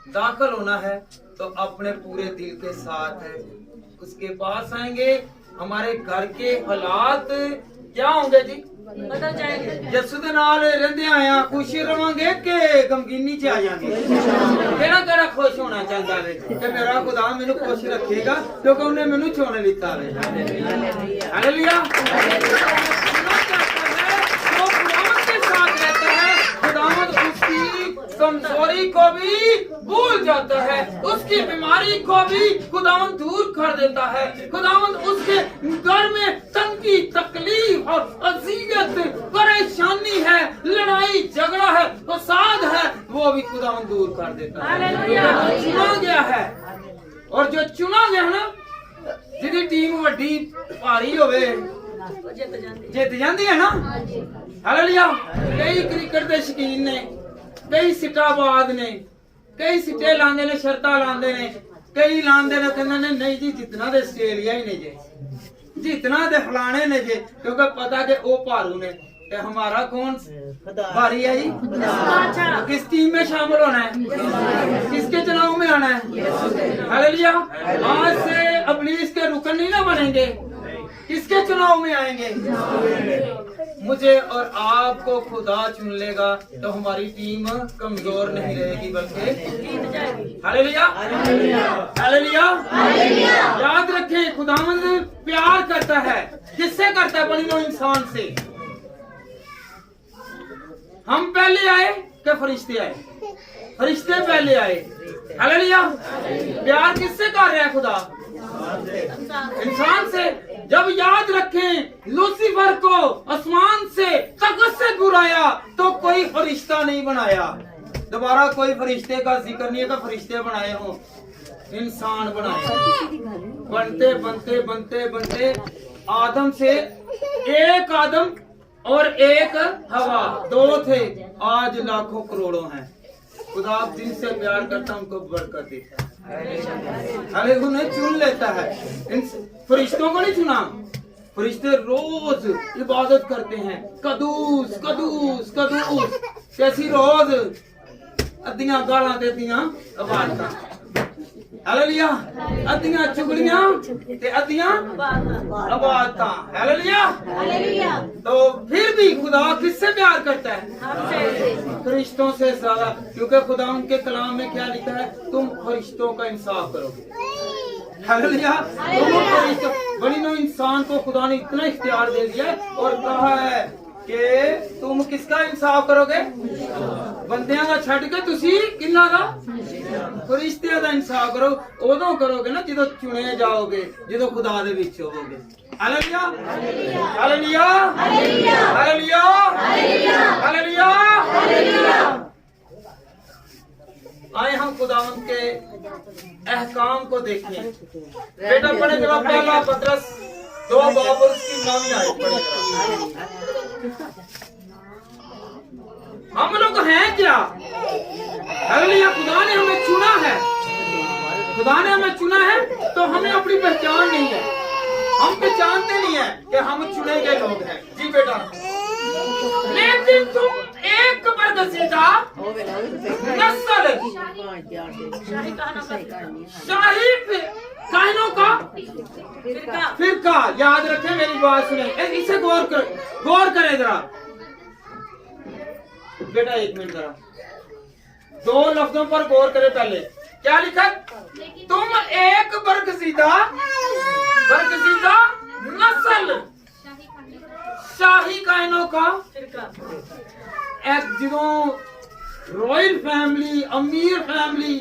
Speaker 1: दाखिल होना है तो अपने पूरे दिल के साथ उसके पास आएंगे। हमारे घर के हालात क्या होंगे जी? बदल जाएंगे। यसू दे नाल रहंदे आया खुश रवांगे के गमगीनी च आ जाएंगे। केड़ा खुश होना चाहता है कि मेरा खुदा मैनू खुश रखेगा क्योंकि उन्हें मैनू चुन लिता है। हालेलुया। वो खुदावंद के साथ रहता है, खुदावंद उसकी कमजोरी को भी भूल जाता है, उसकी बीमारी को भी खुदावंद दूर कर देता है। खुदावंद उसके घर में तंगी, तकलीफ और अज़ियत, परेशानी है, लड़ाई झगड़ा है, फसाद है, वो भी खुदावंद दूर कर देता है। चुना गया है, और जो चुना गया ना, जिहदी टीम वड्डी भारी होवे जित जाती है ना। हालेलुया। कई क्रिकेट के शकीन ने, कई सिटाबाज ने, कई सिटे लांदे ने, शर्ता लांदे ने, कई लांदे ने कहंदे ने नहीं जी जितना दे आस्ट्रेलिया ही ने जे, जितना दे फलाने ने जे, क्योंकि पता कि वो भारू ने। कि हमारा कौन भारी है जी? किस टीम में शामिल होना है? किसके चुनाव में आना है? हालेलुया। आज से अबलीस के रुकन नहीं ना बनेंगे, किसके चुनाव में आएंगे? मुझे और आपको खुदा चुन लेगा तो हमारी टीम कमजोर नहीं रहेगी बल्कि हालेलुया, हालेलुया। याद रखें, खुदावंद प्यार करता है। किससे करता है? बनी हुई इंसान से। हम पहले आए कि फरिश्ते आए? फरिश्ते पहले आए। हालेलुया। प्यार किससे कर रहा है खुदा? इंसान से। जब याद रखें लूसीफर को आसमान से तख्त से गिराया तो कोई फरिश्ता नहीं बनाया। दोबारा कोई फरिश्ते का जिक्र नहीं है कि फरिश्ते बनाए हो, इंसान बनाए। बनते बनते बनते बनते आदम से एक आदम और एक हवा, दो थे, आज लाखों करोड़ों हैं। खुदा जिनसे प्यार करता उनको बरकत देता है। अरे उन्हें चुन लेता है। इन फरिश्तों को नहीं चुना। फरिश्ते रोज इबादत करते हैं, कदूस कदूस कदूस। कैसी रोज अद्दियां गालां देदियां आवाज़ां। हालेलुया। अद्धियां चुगलियां ते अद्धियां इबादतां। हालेलुया। तो फिर भी खुदा किससे प्यार करता है? फरिश्तों से ज्यादा, क्योंकि खुदा उनके कलाम में क्या लिखा है? तुम फरिश्तों का इंसाफ करोगे। हालेलुया। तुम फरिश्तों, बड़ी नो इंसान को खुदा ने इतना इख्तियार दे दिया है और कहा है कि तुम किसका इंसाफ करोगे? बंदियां का छड़ के तुसी किन्ना का? फरिश्तियां दा इंसाफ करो। उदों करोगे ना ਜਦੋਂ चुने जाओगे, ਜਦੋਂ खुदा दे विच होवोगे। हालेलुया। हालेलुया। हालेलुया। हालेलुया। आए हम खुदावंद के अहकाम को देखें। बेटा पढ़े जरा पहला पतरस 2 बाब और उसकी 9 आयत पढ़े। हम लोग हैं क्या? हालेलुया। खुदा ने हमें चुना है। खुदा ने हमें चुना है तो हमें अपनी पहचान नहीं है। हम पहचानते नहीं है कि हम चुने गए लोग हैं। जी बेटा। लेकिन तुम एक बरगसीदा नस्ल, शाही कायनों का फिरका। याद रखें, मेरी बात सुने, इसे गौर करें जरा। बेटा 1 मिनट जरा, 2 लफ्जों पर गौर करें। पहले क्या लिखा? तुम एक बरगसीदा नस्ल, शाही कायनों का ਜਦੋਂ ਰॉयल फैमिली, अमीर फैमिली,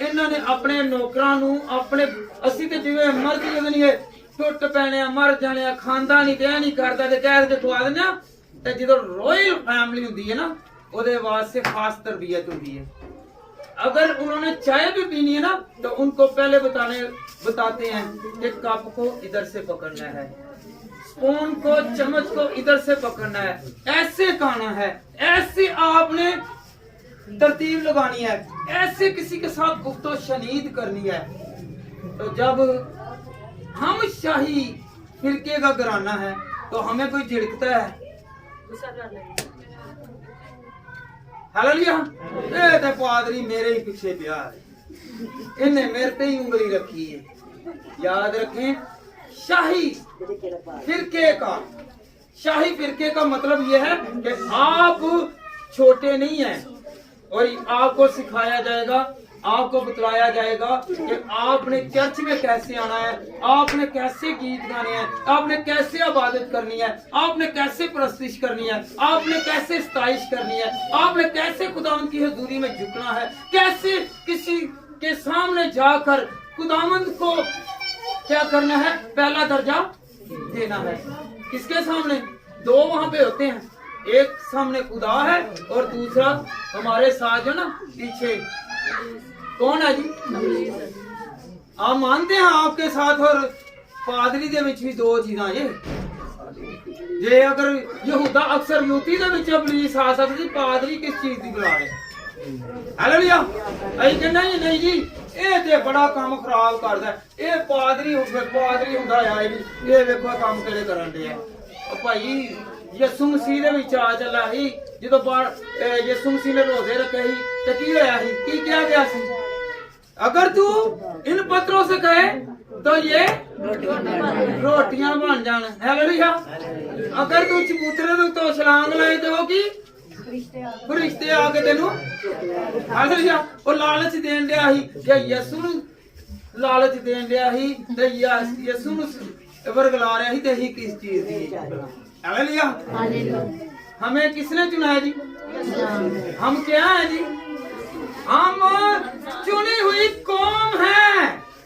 Speaker 1: इन्होंने अपने नौकरां नूं अपने, ਅਸੀਂ ਤੇ ਜਿਵੇਂ ਮਰਜ਼ੀ ਲਗਣੀ ਟੁੱਟ ਪੈਣੇ, ਮਰ ਜਾਣੇ, ਖਾਂਦਾ ਨਹੀਂ ਤੇ ਇਹ ਨਹੀਂ ਕਰਦਾ ਤੇ ਕਹਿ ਕੇ ਖਵਾ ਦਿੰਦੇ ਆ। ਤੇ ਜਦੋਂ रॉयल फैमिली ਹੁੰਦੀ है ना, ਉਹਦੇ ਵਾਸਤੇ खास तरबियत ਹੁੰਦੀ है। अगर उन्होंने चाय भी पीनी है ना तो उनको पहले बताते हैं कि कप को इधर से पकड़ना है, स्पून को, चम्मच को इधर से पकड़ना है, ऐसे खाना है, ऐसे आपने तरतीब लगानी है, ऐसे किसी के साथ गुफ्तो शनीद करनी है। तो जब हम शाही फिरके का घराना है तो हमें कोई झिड़कता है? हालेलुया। ये ते पादरी मेरे ही पीछे पिया है, इन्हें मेरे पे ही उंगली रखी है। याद रखें, शाही फिरके का मतलब यह है कि आप छोटे नहीं हैं और आपको सिखाया जाएगा, आपको बतलाया जाएगा कि आपने चर्च में कैसे आना है, आपने कैसे गीत गाने हैं, आपने कैसे इबादत करनी है, आपने कैसे परस्तिश करनी है, आपने कैसे सताइश करनी है, आपने कैसे खुदावंद की हुजूरी में झुकना है, कैसे किसी के सामने जाकर खुदावंद को क्या करना है, पहला दर्जा देना है। किसके सामने? 2 वहां पे होते हैं, एक सामने खुदा है और दूसरा हमारे साथ जो ना पीछे कौन है जी? आप मानते हैं आपके साथ और पादरी दे विच भी 2 चीज़ां जे अगर यहूदा अक्सर यूती दे विच इबलीस आ सकदी, पादरी किस चीज दी बुला रहे? हालेलुया। अई कहना नहीं जी, ਇਹ ਤੇ ਬੜਾ ਕੰਮ ਖਰਾਬ ਕਰਦਾ, ਇਹ ਪਾਦਰੀ ਹੁੰਦਾ ਆ, ਇਹ ਵੇਖੋ ਕੰਮ ਕਿਹੜੇ ਕਰਨ ਦੇ ਆ। ਉਹ ਭਾਈ ਯਿਸੂ ਮਸੀਹ ਦੇ ਵਿੱਚ ਆ ਚੱਲਾ ਸੀ, ਜਦੋਂ ਯਿਸੂ ਮਸੀਹ ਨੇ ਰੋਜ਼ੇ ਰੱਖੇ ਸੀ ਤੇ ਕੀ ਹੋਇਆ ਸੀ, ਕੀ ਕਿਹਾ ਗਿਆ ਸੀ? अगर तू इन पत्रों से कहे तो ये रोटियां बन जान। हालेलुया। अगर तू चबूतरे तो छलांग लाए तो की फरिश्ते आके तेनू हालेलुया और लालच देन दिया ही कि यीशु नु लालच देन दिया ही ते यीशु नु वरगला रहा ही ते ही किस चीज दी। हालेलुया। हमें किसने चुना है जी? हम क्या है जी? हम चुनी हुई कौम हैं,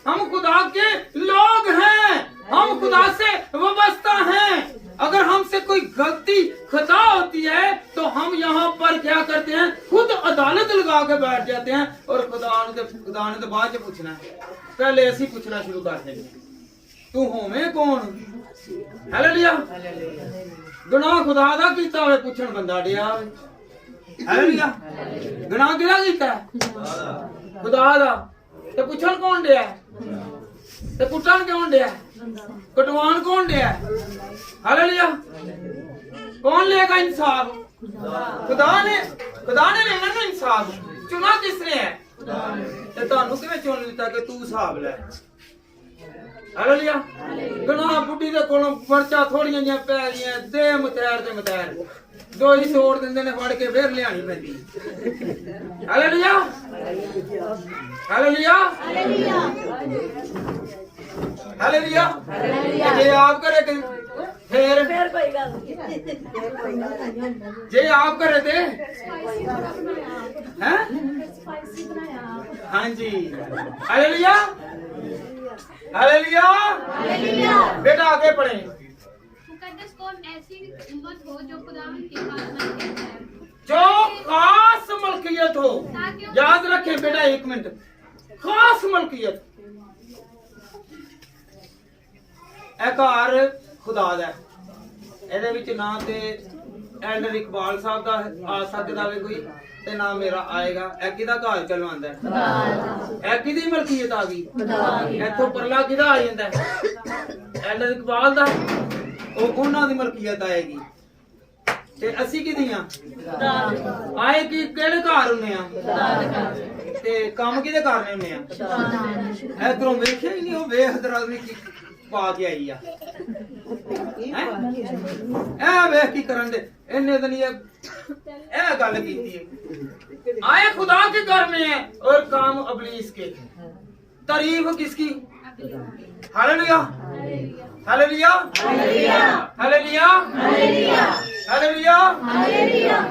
Speaker 1: हम खुदा के लोग हैं, हम खुदा से वाबस्ता हैं। अगर हमसे कोई गलती खता होती है तो हम यहाँ पर क्या करते हैं, खुद अदालत लगा के बैठ जाते हैं और खुदा ने तो बाद में पूछना है, पहले ऐसी पूछना शुरू करते हैं, तू होवे कौन? हालेलुया। गुनाह खुदा दा कीता होवे पूछण बंदा डिया। हालेलुया। गुनाह किहदा कीता है? खुदा दा। ते पुछण कौन डिया? ते कुटण कौन डिया? कटवान कौन डिया? हालेलुया। कौन लेगा इंसाफ? खुदा ने लेना ना इंसाफ। चुना किसने है? ते तुहानू ਤੁਹਾਨੂੰ ਕਿਵੇਂ ਚੁਣ ਲਿੱਤਾ ਕਿ ਤੂੰ ਹਿਸਾਬ ਲੈ? ਹਾਲੇਲੂਇਆ। ਗਨਾਹ ਬੁੱਢੀ ਦੇ ਕੋਲੋਂ ਪਰਚਾ ਥੋੜੀਆਂ ਜਿਹੀਆਂ ਪੈ ਗਈਆਂ, ਦੇ ਮਤੈਰ ਤੇ ਮਤੈਰ ਦੋ ਹੀ ਤੋੜ ਦਿੰਦੇ ਨੇ, ਫੜ ਕੇ ਫੇਰ ਲਿਆਣੀ ਪੈਂਦੀ। Hallelujah hallelujah hallelujah. ਜੇ ਆਪ करे कि फिर कोई गल जे आप करे थे हैं? हाँ जी। Hallelujah hallelujah. बेटा आगे पढ़े।
Speaker 2: मुकद्दस कौम ऐसी उम्मत हो जो खुदावंद के पास मलकियत है,
Speaker 1: जो खास मलकियत हो। याद रखें बेटा, एक मिनट, खास मलकियत। ਇਹ ਘਰ ਖੁਦਾ ਦਾ, ਇਹਦੇ ਵਿੱਚ ਨਾ ਤੇ ਐਲਡਰ ਇਕਬਾਲ ਸਾਹਿਬ ਦਾ ਆ ਸਕਦਾ ਵੇ ਕੋਈ, ਤੇ ਨਾ ਮੇਰਾ ਆਏਗਾ। ਇਹ ਕਿਹਦਾ ਘਰ ਚਲਵਾਉਂਦਾ? ਇਹ ਕਿਹਦੀ ਮਲਕੀਅਤ ਆ ਗਈ? ਇੱਥੋਂ ਪਰਲਾ ਕਿਹਦਾ ਆ ਜਾਂਦਾ? ਐਲਡਰ ਇਕਬਾਲ ਦਾ। ਉਹ ਉਹਨਾਂ ਦੀ ਮਲਕੀਅਤ ਆਏਗੀ। ਤੇ ਅਸੀਂ ਕਿਹਦੀਆਂ ਆਏ? ਕਿ ਕਿਹੜੇ ਘਰ ਹੁੰਨੇ ਆ? ਤੇ ਕੰਮ ਕਿਹਦੇ ਕਰਨੇ ਹੁੰਨੇ ਆ? ਇਧਰੋਂ ਵੇਖਿਆ ਹੀ ਨਹੀਂ, ਉਹ ਵੇਖ ਦਰਾਜ਼ੀ ਕੀ ਪਾ ਕੇ ਆਈ ਆ। ਇਹ ਵੇਖ ਕੀ ਕਰਨ ਦੇ ਇਹਨੇ ਤਾਂ ਨਹੀਂ ਇਹ ਗੱਲ ਕੀਤੀ है। आए खुदा के घर में है और काम अबलीस के। तारीफ किसकी? Hallelujah hallelujah hallelujah hallelujah.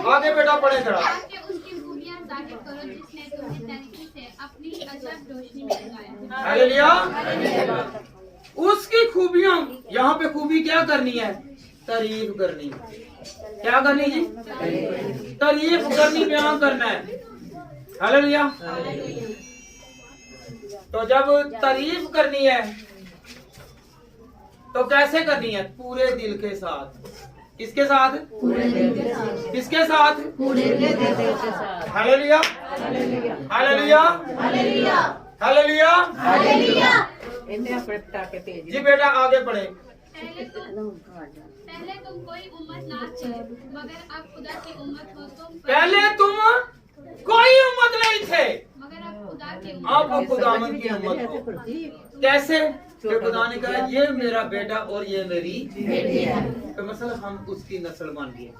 Speaker 1: आगे बेटा पढ़े जरा।
Speaker 2: ताकि उसकी खूबियां जाहिर करो जिसने तुम्हें तरीके से अपनी अजब रोशनी में लगाया।
Speaker 1: हालेलुया। उसकी खूबियां, यहाँ पे खूबी क्या करनी है? तारीफ करनी। क्या करनी जी? तारीफ करनी, बयान करना है। हालेलुया। तो जब तारीफ करनी है तो कैसे करनी है? पूरे दिल के साथ। किसके साथ? पूरे दिल के साथ। किसके साथ? पूरे दिल के साथ। Hallelujah hallelujah hallelujah hallelujah hallelujah. जी बेटा आगे पढ़े।
Speaker 2: पहले तुम कोई उम्मत ना थे, मगर अब खुदा की उम्मत हो तुम।
Speaker 1: पहले तुम कोई उम्मत नहीं थे,
Speaker 2: मगर अब खुदा की
Speaker 1: अब
Speaker 2: उम्मत।
Speaker 1: खुदावंद की उम्मत हो। कैसे? कि खुदा ने कहा ये मेरा बेटा और ये मेरी बेटी है। तो मतलब हम उसकी नस्ल बन गए,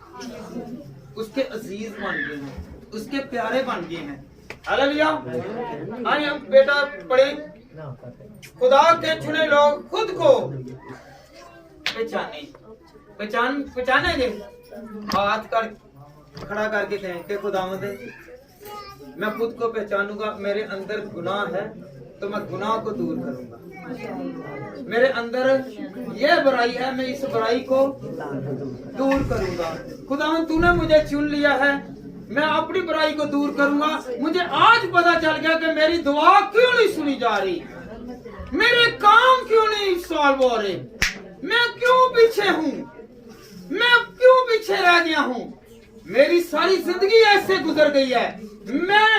Speaker 1: उसके अजीज बन गए हैं, उसके प्यारे बन गए हैं। हालेलुया। आइए हम बेटा पढ़े। खुदा के चुने लोग खुद को पहचानेंगे। हाथ कर खड़ा करके कहें कि खुदावंद मैं खुद को पहचानूंगा। मेरे अंदर गुनाह है तो मैं गुनाह को दूर करूंगा। मेरे अंदर ये बुराई है, मैं इस बुराई को दूर करूंगा। खुदावंद तूने मुझे चुन लिया है, मैं अपनी बुराई को दूर करूंगा। मुझे आज पता चल गया कि मेरी दुआ क्यों नहीं सुनी जा रही, मेरे काम क्यों नहीं सॉल्व हो रहे, मैं क्यों पीछे हूँ, मैं क्यों पीछे रह गया हूँ। मेरी सारी जिंदगी ऐसे गुजर गई है। मैं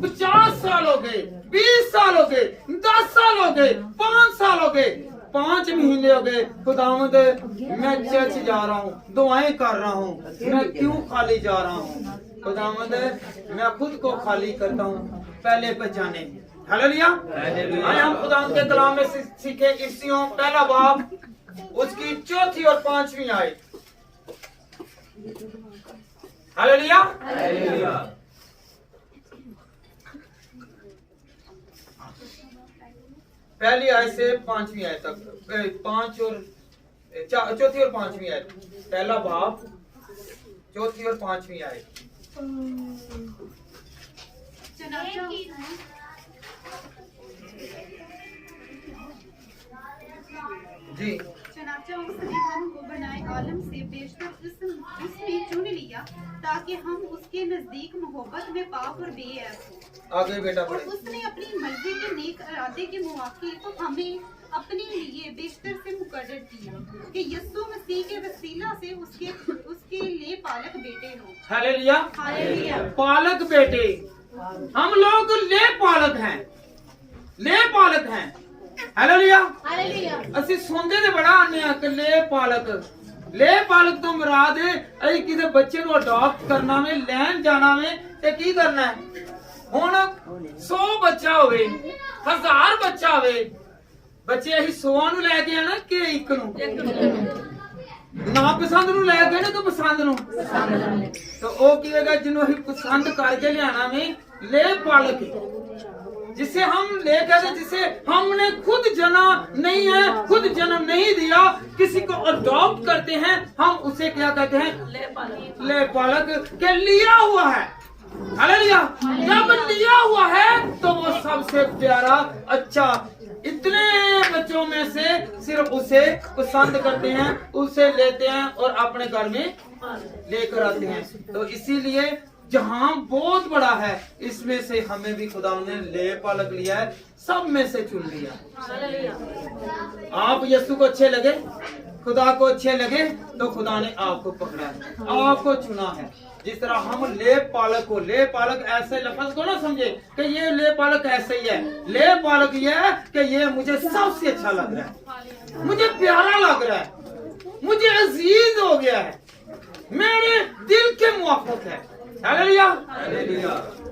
Speaker 1: 50 साल हो गए, 20 साल हो गए, 10 साल हो गए, 5 साल हो गए, 5 महीने हो गए। खुदावंद मैं चर्च जा रहा हूँ, दुआएं कर रहा हूँ, मैं क्यों खाली जा रहा हूँ? खुदावंद मैं खुद को खाली करता हूँ, पहले पहचाने। हालेलुया। आए हम खुदावंद के कलाम में सीखे इफ्सियों पहला बाब उसकी 4थी और 5वीं आयत। Hallelujah hallelujah. पहली आयत से 5वीं आयत तक, 5 और 4थी और 5वीं आयत। पहला बाब 4थी और 5वीं आयत। जी
Speaker 3: चनाचा उसने हमको बनाए आलम से बेशतर उसमें चुन लिया ताकि हम उसके नजदीक मोहब्बत में पाक और बेऐब हो।
Speaker 1: आगे बेटा
Speaker 3: और
Speaker 1: पढ़े।
Speaker 3: उसने अपनी मर्जी के नेक इरादे के मुवाफिक हमें अपने लिए बेशतर से मुकर्रर किया कि यीशु मसीह के वसीला से उसके लिए पालक बेटे हो।
Speaker 1: Hallelujah
Speaker 3: hallelujah.
Speaker 1: पालक बेटे, हम लोग ले पालक हैं, ले पालक हैं। Hallelujah
Speaker 2: hallelujah.
Speaker 1: ਅਸੀਂ ਸੁਣਦੇ ਤੇ ਬੜਾ ਆਨੇ ਆ ਕਿ ਲੈ ਪਾਲਕ ਤੋਂ ਮੁਰਾਦ ਹੈ ਅਸੀਂ ਕਿਸੇ ਬੱਚੇ ਨੂੰ ਅਡਾਪਟ ਕਰਨਾ ਵੇ, ਲੈਣ ਜਾਣਾ ਵੇ ਤੇ ਕੀ ਕਰਨਾ ਹੈ? ਹੁਣ 100 ਬੱਚਾ ਹੋਵੇ 1000 ਬੱਚਾ ਹੋਵੇ ਬੱਚੇ ਅਸੀਂ 100 ਨੂੰ ਲੈ ਕੇ ਆਣਾ ਕਿ ਇੱਕ ਨੂੰ ਨਾ ਪਸੰਦ ਨੂੰ ਲੈ ਕੇ ਨਾ ਕਿ ਪਸੰਦ ਨੂੰ तो वो कहेगा जिन्होंने पसंद करके लियाना में ले पालक जिसे हम ले कहते जिसे हमने खुद जना नहीं है खुद जन्म नहीं दिया किसी को अडॉप्ट करते हैं हम उसे क्या कहते हैं ले पालक के लिया हुआ है हालेलुया जब लिया हुआ है तो वो सबसे प्यारा अच्छा इतने बच्चों में से सिर्फ उसे पसंद करते हैं उसे लेते हैं और अपने घर में लेकर आते हैं तो इसीलिए जहां बहुत बड़ा है इसमें से हमें भी खुदा ने ले पालक लिया है सब में से चुन लिया आप यीशु को अच्छे लगे खुदा को अच्छे लगे तो खुदा ने आपको पकड़ा है आपको चुना है जिस तरह हम ले पालक ऐसे लफ्ज को ना समझे कि ये ले पालक ऐसे ही है ले पालक ये है कि ये मुझे सबसे अच्छा लग रहा है मुझे प्यारा लग रहा है मुझे अजीज हो गया है मेरे दिल के मुवाफिक है हालेलुया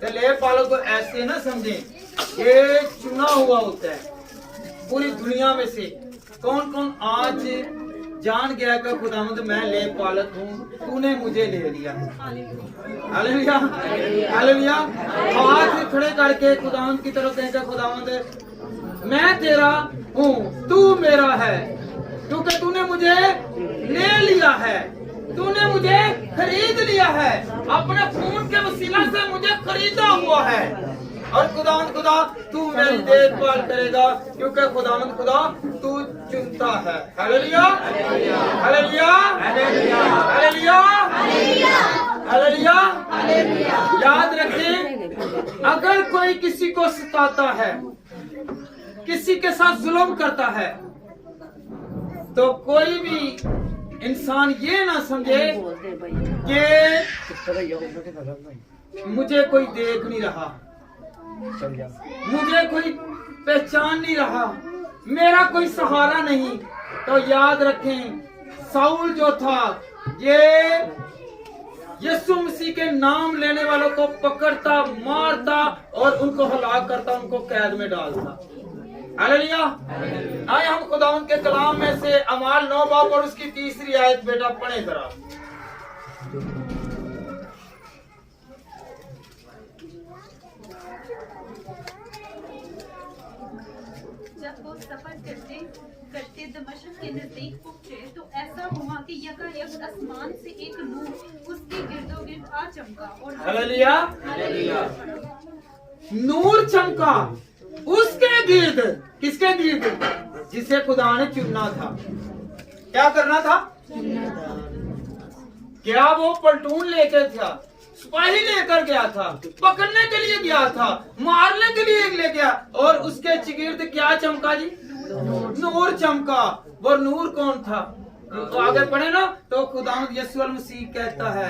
Speaker 1: तो ले पालक को ऐसे ना समझे ये चुना हुआ होता है पूरी दुनिया में से कौन कौन आज जान गया कि खुदावंद मैं ले पालक हूँ तूने मुझे ले लिया हालेलुया हालेलुया हाथ खड़े करके खुदावंद की तरफ कहेगा खुदावंद मैं तेरा हूँ तू मेरा है क्योंकि तूने मुझे ले लिया है तूने मुझे खरीद लिया है अपने खून के वसीला से मुझे खरीदा हुआ है और खुदा तू मेरी देखभाल करेगा क्योंकि खुदावंद खुदा तू चुनता है हालेलुया हालेलुया हालेलुया हालेलुया याद रखें अगर कोई किसी को सताता है किसी के साथ जुल्म करता है तो कोई भी इंसान ये ना समझे कि मुझे कोई देख नहीं रहा मुझे कोई पहचान नहीं रहा मेरा कोई सहारा नहीं तो याद रखें साउल जो था ये यीशु मसीह के नाम लेने वालों को पकड़ता मारता और उनको हलाक करता उनको कैद में डालता हालेलुया आए हम खुदावंद के कलाम में से अमाल 9 बाब और उसकी 3री आयत बेटा पढ़े जरा
Speaker 3: जब वो सफर करते करते दमिश्क के नजदीक पहुंचे तो ऐसा हुआ कि यकायक आसमान से एक नूर उसके गिर्दोगिर्द आ चमका और
Speaker 1: हालेलुया नूर चमका उसके गिर्द किसके गिर्द जिसे खुदा ने चुनना था क्या करना था क्या वो पलटून लेकर था सिपाही लेकर गया था पकड़ने के लिए गया था मारने के लिए ले गया और उसके चिगिर्द क्या चमका जी नूर चमका वो नूर कौन था तो आगे पढ़े ना तो खुदावंद यीशु मसीह कहता है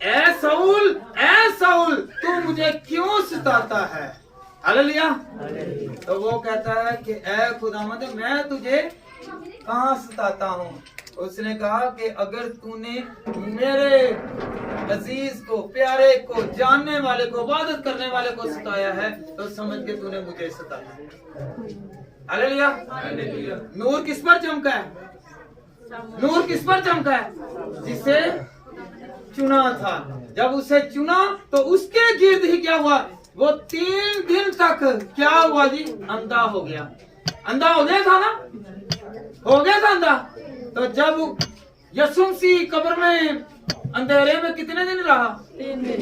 Speaker 1: ए साउल तू मुझे क्यों सताता है हालेलुया तो वो कहता है कि ए खुदावंद मैं तुझे कहाँ सताता हूँ उसने कहा कि अगर तूने मेरे अजीज को प्यारे को जानने वाले को इबादत करने वाले को सताया है तो समझ के तूने मुझे सताया हालेलुया नूर किस पर चमका है नूर किस पर चमका है जिसे चुना था जब उसे चुना तो उसके गिर्द ही क्या हुआ वो 3 दिन तक क्या हुआ जी अंधा हो गया था ना हो गया था अंधा तो जब यीशु मसीह कब्र में अंधेरे में कितने दिन रहा
Speaker 2: 3 दिन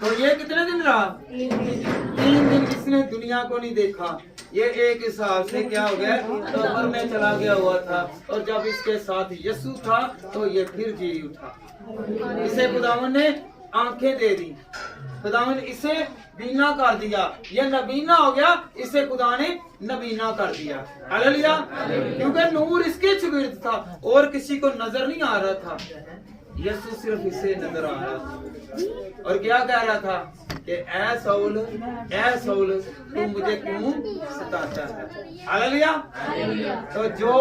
Speaker 1: तो ये कितने दिन रहा 3 दिन इसने दुनिया को नहीं देखा ये एक हिसाब से क्या हो गया कब्र में चला गया हुआ था और जब इसके साथ यीशु था तो ये फिर जी उठा इसे खुदावन ने आंखें दे दी खुदावन इसे बीना कर दिया ये नबीना हो गया इसे खुदा ने नबीना कर दिया हालेलुया क्योंकि नूर इसके चुगिर्द था और किसी को नजर नहीं आ रहा था यीशु सिर्फ इसे नजर आ रहा था और क्या कह रहा था कि ऐ साउल तू मुझे क्यों सताता है हालेलुया तो जो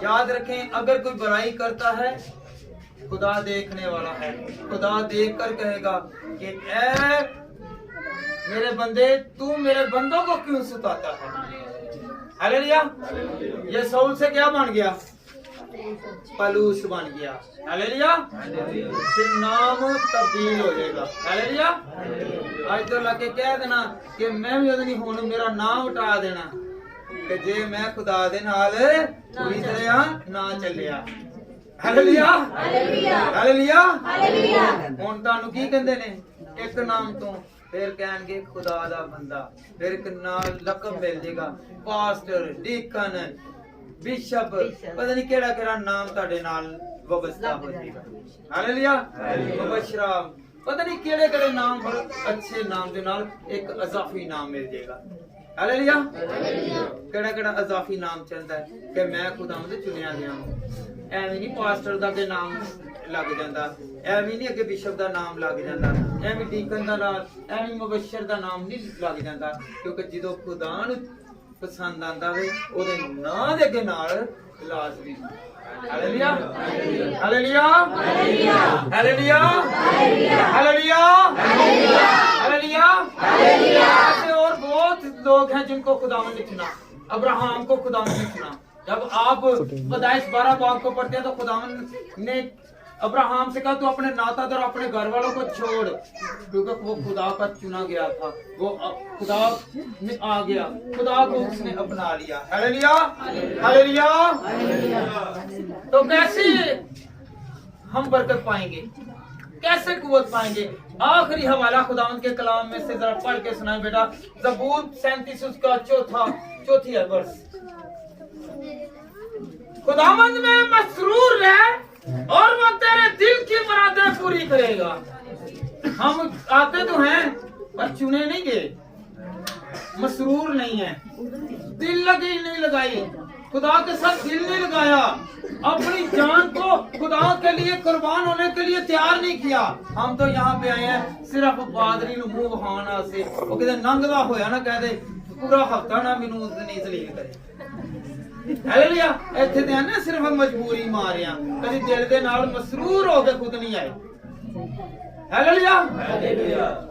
Speaker 1: याद रखें अगर कोई बुराई करता है खुदा देखने वाला है खुदा देखकर कहेगा कि ऐ मेरे बंदे तू मेरे बंदों को क्यों सताता है। हालेलुया। ये साउल से क्या बन गया, पलूस बन गया। हालेलुया। फिर नाम तब्दील हो जाएगा। हालेलुया। आज तो लगे कह देना कि मैं भी नहीं हूं, मेरा नाम उठा देना कि जे मैं खुदा दे नाल पूरी तरह ना चलिया। हालेलुया। हालेलुया। हुण तुहानू की कहंदे ने, एक नाम तो फिर कहणगे खुदा दा बंदा, फिर एक नाल लकब मिल जाएगा, पास्टर, डीकन, बिशप, पता नहीं केड़ा केड़ा नाम तुहाडे नाल वाबस्ता हो जाएगा। हालेलुया। मुबशरा, पता नहीं केड़े केड़े नाम, पर अच्छे नाम दे नाल एक अजाफी नाम मिल जाएगा। हालेलुया। केड़ा केड़ा अजाफी नाम चलता है कि मैं खुदावंद चुनिया गया हूं। एवें नहीं पास्टर दा के नाम लग जाता, एवें नहीं अगे बिशप दा नाम लग जाता, एवें डीकन दा नाम, एवें मुबशर दा नाम नहीं लग जाता, क्योंकि जो खुदा नूं पसंद आंदा है ओदे नाम दे अगे नाल लाजमी। Hallelujah. Hallelujah. Hallelujah. Hallelujah. Hallelujah. ऐसे और बहुत लोग हैं जिनको खुदावंद ने चुना। अब्राहम को खुदावंद ने चुना। जब आप पैदाइश 12 बाब को पढ़ते हैं तो खुदावंद ने अब्राहम से कहा तू अपने नातादर और अपने घर वालों को छोड़, क्योंकि वो खुदा का चुना गया था, वो खुदा में आ गया, खुदा को उसने अपना लिया। हालेलुया। हालेलुया। तो कैसे हम बरकत पाएंगे, कैसे कुव्वत पाएंगे? आखिरी हवाला खुदावंद के कलाम में से जरा पढ़ के सुनाए बेटा, ज़बूर 37 उसका चौथी है वर्ष। खुदावंद में मसरूर रह और वो तेरे दिल की मुरादें पूरी करेगा। हम आते तो हैं पर चुने नहीं गए, मसरूर नहीं है, दिल लगी नहीं लगाई, खुदा के साथ दिल नहीं लगाया, अपनी जान को खुदा के लिए कुर्बान होने के लिए तैयार नहीं किया। हम तो यहाँ पे आए हैं सिर्फ बादरी नूं मुंह वहाना से, वो किते नंगदा होया ना कह दे पूरा हफ्ता ना मैनू नहीं जलील करे। हालेलुया। ਇੱਥੇ ਤੇ ਆਨੇ सिर्फ मजबूरी मारिया, कभी दिल दे नाल मसरूर हो के खुद नहीं आए। हालेलुया।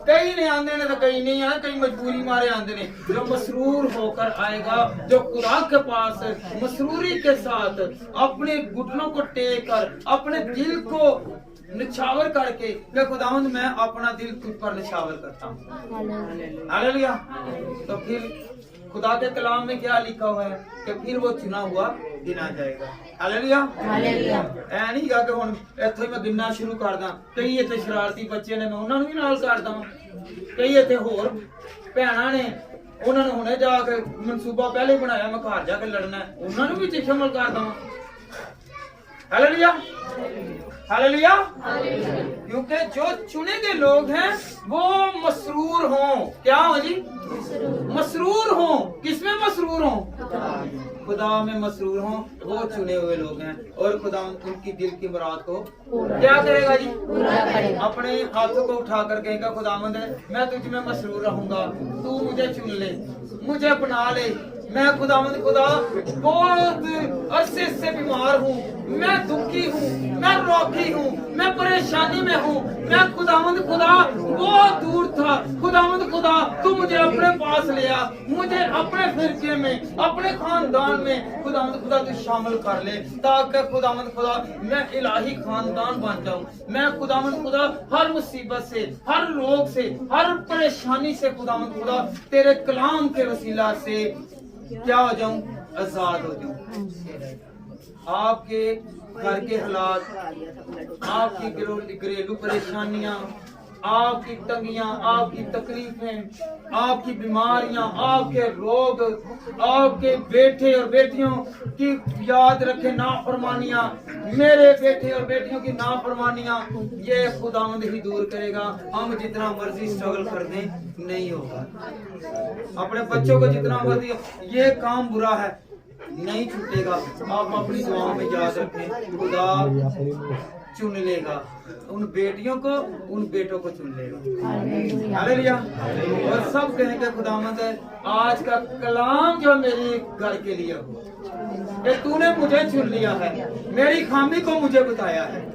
Speaker 1: कई ने आंदे ने तो कई नहीं आए, कई मजबूरी मारे आंदे ने। जो मसरूर होकर आएगा, जो खुदा के पास मसरूरी के साथ अपने घुटनों को टेक कर अपने दिल को निछावर करके कि खुदावंद मैं अपना दिल तुझ पर निछावर करता हूँ। हालेलुया। तो फिर खुदा के कलाम में क्या लिखा हुआ है कि फिर वो चुना हुआ गिना जाएगा। हालेलुया। हालेलुया। ऐ नहीं गा कि हुण इत्थों ही मैं गिनना शुरू कर दा, कई इत्थे शरारती बच्चे ने मैं उन्हां नूं भी नाल कर दा, कई इत्थे होर भैणां ने उन्हां नूं हुणे जाके मनसूबा पहले ही बनाया मैं घर जाके लड़ना है, उन्हां नूं भी शामिल कर दा। हालेलुया। हालेलुया। क्योंकि जो चुने गए लोग हैं वो मसरूर हों। क्या हो जी? मसरूर हों। किसमें मसरूर हों? खुदा में मसरूर हों, वो चुने हुए लोग हैं। और खुदा उनकी दिल की मुराद को क्या करेगा जी? अपने हाथों को उठा कर कहेगा खुदावंद मैं तुझ में मसरूर रहूंगा, तू मुझे चुन ले, मुझे अपना ले। मैं खुदावंद खुदा बहुत अरसे से बीमार हूँ, मैं दुखी हूँ, मैं रोगी हूँ, मैं परेशानी में हूँ, मैं खुदावंद खुदा बहुत दूर था। खुदावंद खुदा तू मुझे अपने पास ले आ, मुझे अपने फिरके में, अपने खानदान में खुदावंद खुदा तू शामिल कर ले, ताकि खुदावंद खुदा मैं इलाही खानदान बन जाऊं। मैं खुदावंद खुदा हर मुसीबत से, हर रोग से, हर परेशानी से खुदावंद खुदा तेरे कलाम के वसीला से क्या हो जाऊं? आजाद हो जाऊं। आपके घर के हालात, आपकी घरेलू परेशानियां, आपकी तंगियां, आपकी तकलीफें, आपकी बीमारियां, आपके रोग, आपके बेटे और बेटियों की याद रखे नाफरमानियां, मेरे बेटे और बेटियों की नाफरमानियां, ये खुदावंद ही दूर करेगा। हम जितना मर्जी स्ट्रगल कर दें नहीं होगा। अपने बच्चों को जितना मर्जी ये काम बुरा है नहीं छूटेगा। आप अपनी दुआओं में याद रखें, खुदा चुन लेगा उन बेटियों को, उन बेटों को चुन लेगा। हालेलुया। और सब कहेंगे खुदावंद आज का कलाम जो मेरे घर के लिए हो कि तूने मुझे चुन लिया है, मेरी खामी को मुझे बताया है,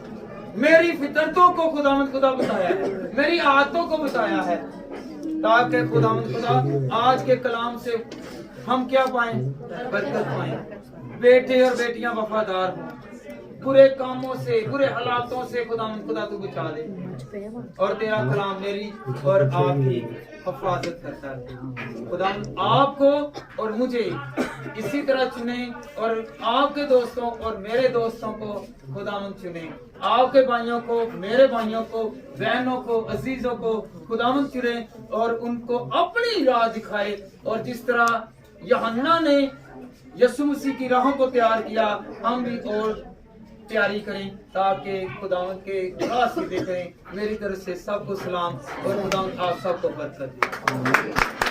Speaker 1: मेरी फितरतों को खुदावंद खुदा बताया है, मेरी आदतों को बताया है। ताकि खुदावंद खुदा आज के कलाम से हम क्या पाएं, बरकत पाएं। बेटे और बेटियां वफादार हों, बुरे कामों से, बुरे हालातों से खुदावंद खुदा तू बचा दे, और तेरा कलाम मेरी और आपकी हिफाजत करता है। खुदावंद आपको और मुझे इसी तरह चुने, और आपके दोस्तों और मेरे दोस्तों को खुदावंद चुने, आपके भाइयों को, मेरे भाइयों को, बहनों को, अजीजों को खुदावंद चुने और उनको अपनी राह दिखाए। और जिस तरह यूहन्ना ने यीशु मसीह की राहों को तैयार किया, हम भी और तैयारी करें ताकि खुदावंद के राह सीधे करें। मेरी तरफ से सबको सलाम और खुदावंद आप सबको बरकत दे।